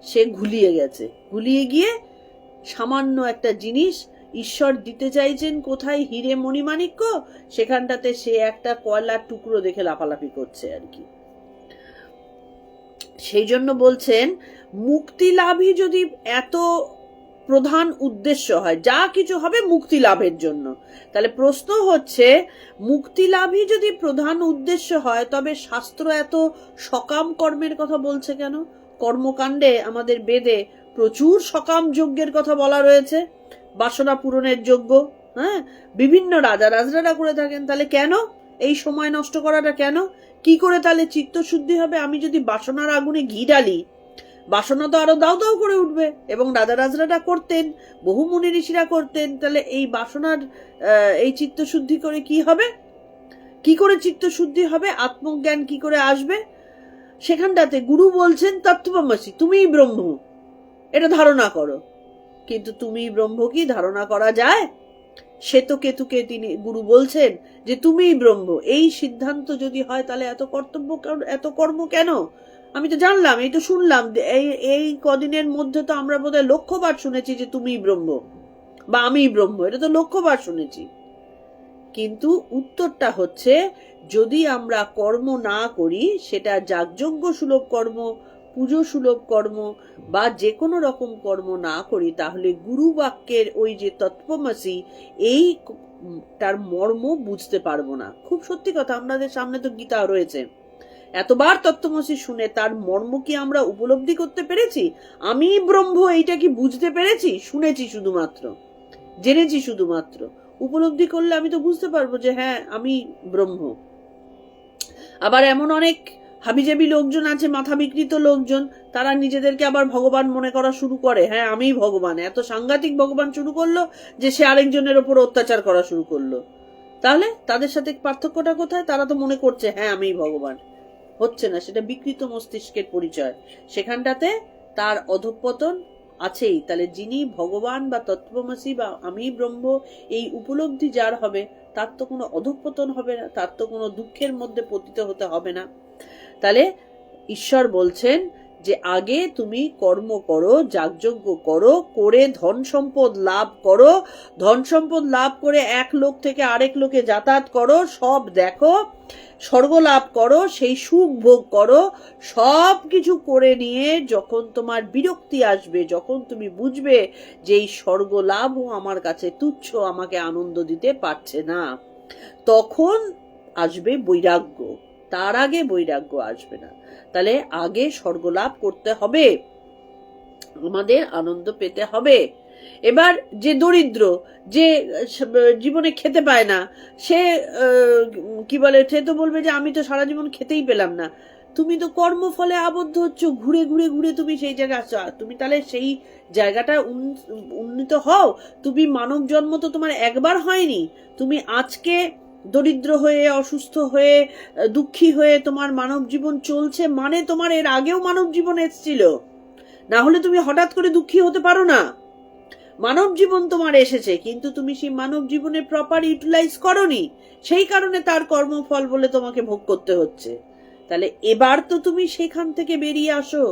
Speaker 1: সে ঘুলিয়ে গেছে। ঘুলিয়ে গিয়ে সামান্য একটা জিনিস ঈশ্বর দিতে চাইছেন কোথায়, হিরে মণিমাণিক্য, সেখানটাতে সে একটা কয়লার টুকরো দেখে লাফালাফি করছে আর কি। সেই জন্য বলছেন মুক্তি লাভই যদি এত প্রধান উদ্দেশ্য হয়, যা কিছু হবে মুক্তি লাভের জন্য, তাহলে প্রশ্ন হচ্ছে মুক্তি লাভই যদি প্রধান উদ্দেশ্য হয়, তবে শাস্ত্র এত সকাম কর্মের কথা বলছে কেন? কর্মকাণ্ডে আমাদের বেদে প্রচুর সকাম যজ্ঞের কথা বলা রয়েছে, বাসনা পূরণের যজ্ঞ, হ্যাঁ, বিভিন্ন রাজারা করে থাকেন। তাহলে কেন এই সময় নষ্ট করাটা কেন? কি করে তাহলে চিত্তশুদ্ধি হবে? আমি যদি বাসনার আগুনে ঘি ডালি, বাসনা তো আরো দাও দাও করে উঠবে। এবং রাজারাজরাটা করতেন, বহু মুনি ঋষিরা করতেন। তাহলে এই বাসনার এই চিত্তশুদ্ধি করে কি হবে? কি করে চিত্তশুদ্ধি হবে? আত্মজ্ঞান কি করে আসবে? সেখানটাতে গুরু বলছেন তত্ত্বমসি, তুমিই ব্রহ্ম, এটা ধারণা করো। কিন্তু তুমি ব্রহ্ম কি ধারণা করা যায়? শ্বেতকেতুকে তিনি গুরু বলছেন যে তুমিই ব্রহ্ম। এই সিদ্ধান্ত যদি হয় তাহলে এত কর্তব্য, এত কর্ম কেন? আমি তো জানলাম, এই তো শুনলাম, এই কদিনের মধ্যে তো আমরা বোধহয় লক্ষবার শুনেছি যে তুমিই ব্রহ্ম বা আমিই ব্রহ্ম, এটা তো লক্ষবার শুনেছি। কিন্তু উত্তরটা হচ্ছে, যদি আমরা কর্ম না করি, সেটা যাগযজ্ঞ সুলভ কর্ম, পুজো সুলভ কর্ম বা যে কোনো রকম কর্ম না করি, তাহলে গুরু বাক্যের ওই যে তত্ত্বমসি, এই তার মর্ম বুঝতে পারবো না। খুব সত্যি কথা, আমাদের সামনে তো গীতা রয়েছে। এতবার তত্ত্বমসি শুনে তার মর্ম কি আমরা উপলব্ধি করতে পেরেছি? আমি ব্রহ্ম এইটা কি বুঝতে পেরেছি? শুনেছি শুধুমাত্র, জেনেছি শুধুমাত্র। উপলব্ধি করলে আমি তো বুঝতে পারবো যে হ্যাঁ আমি ব্রহ্ম। আবার এমন অনেক হাবিজাবি লোকজন আছে, মাথা বিকৃত লোকজন, তারা নিজেদেরকে আবার ভগবান মনে করা শুরু করে। হ্যাঁ আমি ভগবান, এত সাংঘাতিক ভগবান শুরু করলো যে সে আরেকজনের ওপর অত্যাচার করা শুরু করলো। তাহলে তাদের সাথে পার্থক্যটা কোথায়? তারা তো মনে করছে হ্যাঁ আমি ভগবান। হচ্ছে না, সেটা বিকৃত মস্তিষ্কের পরিচয়। সেখানটাতে তার অধঃপতন আছেই। তাহলে যিনি ভগবান বা তত্ত্বমসি বা আমি ব্রহ্ম এই উপলব্ধি যার হবে, তার তো কোনো অধঃপতন হবে না, তার তো কোনো দুঃখের মধ্যে পতিত হতে হবে না। তাহলে ঈশ্বর বলছেন যে আগে তুমি কর্ম করো, যাগযজ্ঞ করো, করে ধন সম্পদ লাভ করো, ধন সম্পদ লাভ করে এক লোক থেকে আরেক লোকে যাতায়াত করো, সব দেখো, স্বর্গ লাভ করো, সেই সুখ ভোগ করো। সব কিছু করে নিয়ে যখন তোমার বিরক্তি আসবে, যখন তুমি বুঝবে যে এই স্বর্গ লাভও আমার কাছে তুচ্ছ, আমাকে আনন্দ দিতে পারছে না, তখন আসবে বৈরাগ্য। তার আগে বৈরাগ্য আসবে না। তাহলে আগে স্বর্গ লাভ করতে হবে, আমাদের আনন্দ পেতে হবে। এবার যে দরিদ্র, যে জীবনে খেতে পায় না, সে কি বলে, সে তো বলবে যে আমি তো সারা জীবন খেতেই পেলাম না। তুমি তো কর্মফলে আবদ্ধ হচ্ছ, ঘুরে ঘুরে ঘুরে তুমি সেই জায়গায় আসছো। তুমি তাহলে সেই জায়গাটা উন্নীত হও। তুমি মানব জন্ম তো তোমার একবার হয়নি। তুমি আজকে দরিদ্র হয়ে, অসুস্থ হয়ে, দুঃখী হয়ে তোমার মানব জীবন চলছে, মানে তোমার এর আগেও মানব জীবন এসেছিল। না হলে তুমি হঠাৎ করে দুঃখী হতে পারো না। মানব জীবন তোমার এসেছে, কিন্তু তুমি সেই মানব জীবনে প্রপার ইউটিলাইজ করনি, সেই কারণে তার কর্মফল বলে তোমাকে ভোগ করতে হচ্ছে। তাহলে এবার তো তুমি সেখান থেকে বেরিয়ে আসো,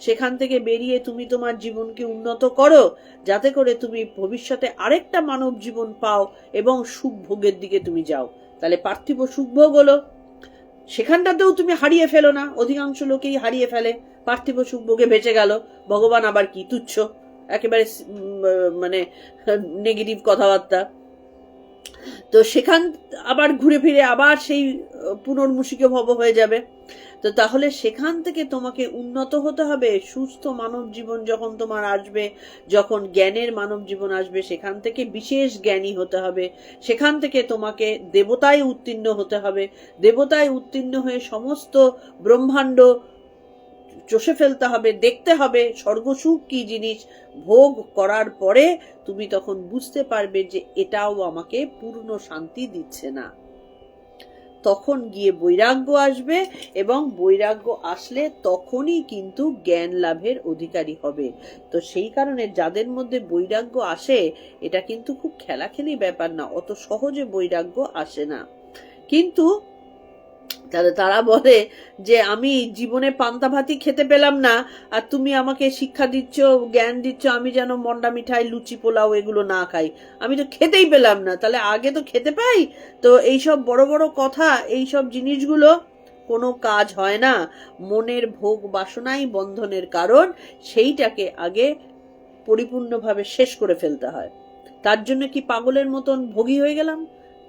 Speaker 1: সেখান থেকে বেরিয়ে তুমি তোমার জীবনকে উন্নত করো, যাতে করে তুমি ভবিষ্যতে আরেকটা মানব জীবন পাও এবং সুখ ভোগের দিকে তুমি যাও। তাহলে পার্থিব সুখ ভোগ হলো, সেখানটাতেও তুমি হারিয়ে ফেলো না। অধিকাংশ লোকেই হারিয়ে ফেলে, পার্থিব সুখ ভোগে বেঁচে গেল, ভগবান আবার কি তুচ্ছ, একেবারে মানে নেগেটিভ কথাবার্তা। তো সেখান আবার ঘুরে ফিরে আবার সেই পুনর্মুষিক ভব হয়ে যাবে। তো তাহলে সেখান থেকে তোমাকে উন্নত হতে হবে। সুস্থ মানব জীবন যখন তোমার আসবে, যখন জ্ঞানের মানব জীবন আসবে, সেখান থেকে বিশেষ জ্ঞানী হতে হবে। সেখান থেকে তোমাকে দেবতায় উত্তীর্ণ হতে হবে। দেবতায় উত্তীর্ণ হয়ে সমস্ত ব্রহ্মাণ্ড চষে ফেলতে হবে, দেখতে হবে স্বর্গসুখ কি জিনিস। ভোগ করার পরে তুমি তখন বুঝতে পারবে যে এটাও আমাকে পূর্ণ শান্তি দিচ্ছে না। তখন গিয়ে বৈরাগ্য আসবে, এবং বৈরাগ্য আসলে তখনই কিন্তু জ্ঞান লাভের অধিকারী হবে। তো সেই কারণে যাদের মধ্যে বৈরাগ্য আসে, এটা কিন্তু খুব খেলাখেলি ব্যাপার না, অত সহজে বৈরাগ্য আসে না। কিন্তু তারা বলে যে আমি জীবনে পান্তা ভাতই খেতে পেলাম না, আর তুমি আমাকে শিক্ষা দিচ্ছ, জ্ঞান দিচ্ছ আমি যেন মন্ডা মিঠাই, লুচি পোলাও এগুলো না খাই, আমি তো খেতেই পেলাম না। তাহলে আগে তো খেতে পাই। তো এইসব বড় বড় কথা, এইসব জিনিসগুলো কোনো কাজ হয় না। মনের ভোগ বাসনাই বন্ধনের কারণ, সেইটাকে আগে পরিপূর্ণভাবে শেষ করে ফেলতে হয়। তার জন্য কি পাগলের মতন ভোগী হয়ে গেলাম?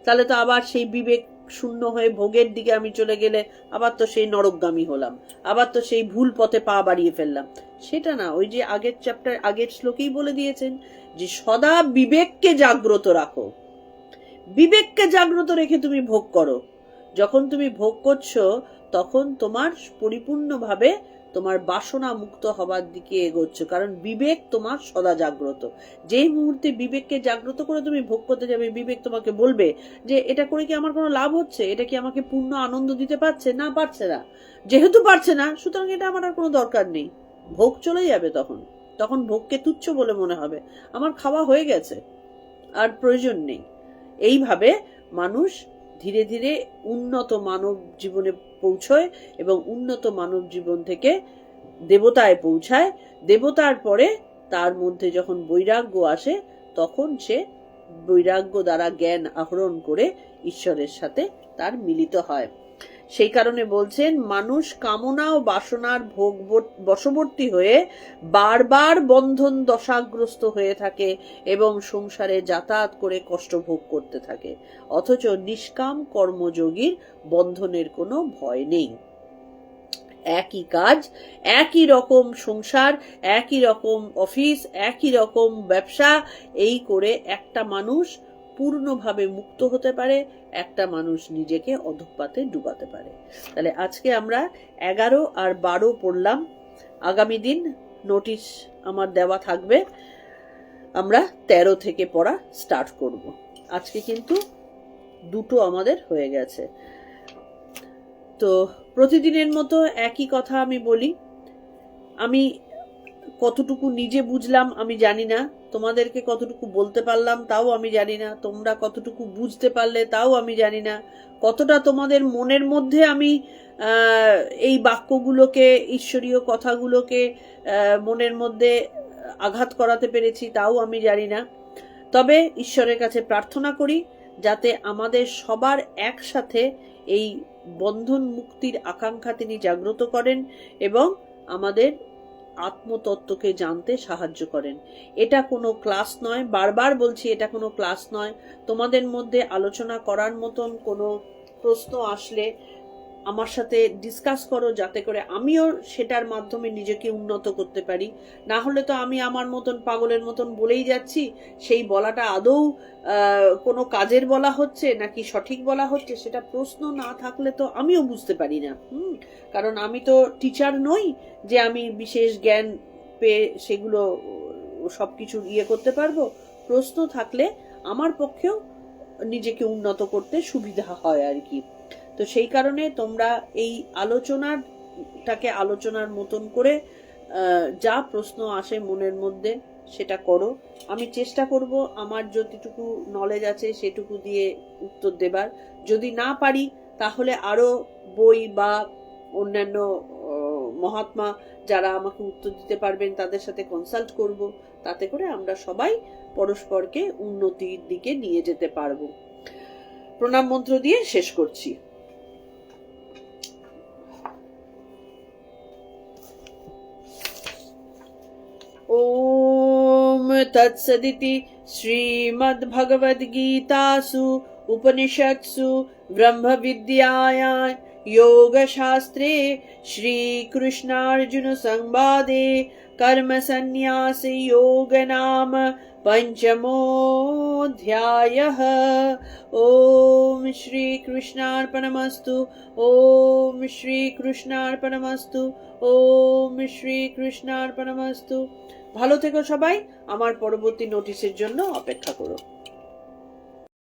Speaker 1: তাহলে তো আবার সেই বিবেক শূন্য হয়ে ভোগের দিকে আমি চলে গেলে আবার তো সেই নরকগামী হলাম, আবার তো সেই ভুল পথে পা বাড়িয়ে ফেললাম। সেটা না। ওই যে আগের চ্যাপ্টার, আগের শ্লোকেই বলে দিয়েছেন যে সদা বিবেককে জাগ্রত রাখো। বিবেককে জাগ্রত রেখে তুমি ভোগ করো। যখন তুমি ভোগ করছো তখন তোমার পরিপূর্ণভাবে তোমার বাসনা মুক্ত হবার দিকে এগোচ্ছ, কারণ বিবেক তোমার সদা জাগ্রত। যেই মুহূর্তে বিবেককে জাগ্রত করে তুমি ভোগ করতে যাবে, বিবেক তোমাকে বলবে যে এটা করে কি আমার কোনো লাভ হচ্ছে, এটা কি আমাকে পূর্ণ আনন্দ দিতে পারছে না, পারছে না। যেহেতু পারছে না, সুতরাং এটা আমার আর কোনো দরকার নেই। ভোগ চলে যাবে তখন, তখন ভোগকে তুচ্ছ বলে মনে হবে, আমার খাওয়া হয়ে গেছে, আর প্রয়োজন নেই। এইভাবে মানুষ ধীরে ধীরে উন্নত মানব জীবনে পৌঁছয় এবং উন্নত মানব জীবন থেকে দেবতায় পৌঁছায়। দেবতার পরে তার মধ্যে যখন বৈরাগ্য আসে, তখন সে বৈরাগ্য দ্বারা জ্ঞান আহরণ করে ঈশ্বরের সাথে তার মিলিত হয়। সেই কারণে বলছেন, মানুষ কামনা ও বাসনার ভোগ বশবর্তী হয়ে বারবার বন্ধন দশাগ্রস্ত হয়ে থাকে এবং সংসারে যাতায়াত করে কষ্ট ভোগ করতে থাকে, অথচ নিষ্কাম কর্মযোগীর বন্ধনের কোনো ভয় নেই। একই কাজ, একই রকম সংসার, একই রকম অফিস, একই রকম ব্যবসা, এই করে একটা মানুষ পূর্ণভাবে মুক্ত হতে পারে, একটা মানুষ নিজেকে অধঃপাতে ডুবাতে পারে। তাহলে আজকে আমরা 11 আর 12 পড়লাম। আগামী দিন নোটিশ আমার দেওয়া থাকবে, আমরা 13 থেকে পড়া স্টার্ট করব। আজকে কিন্তু 2টো আমাদের হয়ে গেছে। তো প্রতিদিনের মতো একই কথা আমি বলি, আমি কতটুকু নিজে বুঝলাম আমি জানি না, তোমাদেরকে কতটুকু বলতে পারলাম তাও আমি জানি না, তোমরা কতটুকু বুঝতে পারলে তাও আমি জানি না, কতটা তোমাদের মনের মধ্যে আমি এই বাক্যগুলোকে, ঈশ্বরীয় কথাগুলোকে মনের মধ্যে আঘাত করাতে পেরেছি তাও আমি জানি না। তবে ঈশ্বরের কাছে প্রার্থনা করি যাতে আমাদের সবার একসাথে এই বন্ধন মুক্তির আকাঙ্ক্ষা তিনি জাগ্রত করেন এবং আমাদের আত্মতত্ত্বকে জানতে সাহায্য করেন। এটা কোনো ক্লাস নয়, বারবার বলছি, এটা কোনো ক্লাস নয়। তোমাদের মধ্যে আলোচনা করার মতন কোনো প্রশ্ন আসলে আমার সাথে ডিসকাস করো, যাতে করে আমিও সেটার মাধ্যমে নিজেকে উন্নত করতে পারি। না হলে তো আমি আমার মতন পাগলের মতন বলেই যাচ্ছি, সেই বলাটা আদৌ কোনো কাজের বলা হচ্ছে নাকি সঠিক বলা হচ্ছে সেটা প্রশ্ন না থাকলে তো আমিও বুঝতে পারি না। কারণ আমি তো টিচার নই যে আমি বিশেষ জ্ঞান পেয়ে সেগুলো সবকিছু ইয়ে করতে পারবো। প্রশ্ন থাকলে আমার পক্ষেও নিজেকে উন্নত করতে সুবিধা হয় আর কি। তো সেই কারণে তোমরা এই আলোচনাটাকে আলোচনার মতন করে যা প্রশ্ন আসে মনের মধ্যে সেটা করো। আমি চেষ্টা করব আমার যতটুকু নলেজ আছে সেটুকু দিয়ে উত্তর দেবার। যদি না পারি তাহলে আরো বই বা অন্যান্য মহাত্মা যারা আমাকে উত্তর দিতে পারবেন তাদের সাথে কনসাল্ট করব, তাতে করে আমরা সবাই পরস্পরকে উন্নতির দিকে নিয়ে যেতে পারবো। প্রণাম মন্ত্র দিয়ে শেষ করছি। ओम तत्सदिति श्रीमद्भगवद्गीतासु उपनिषत्सु ब्रह्मविद्यायां योगशास्त्रे श्रीकृष्णार्जुन संवादे कर्मसन्न्यास योग नाम पंचमोऽध्यायः। ओम श्री कृष्णार्पणमस्तु। ओम श्री कृष्णार्पणमस्तु। ओम श्री कृष्णार्पणमस्तु। ভালো থেকো সবাই, আমার পরবর্তী নোটিশের জন্য অপেক্ষা করো।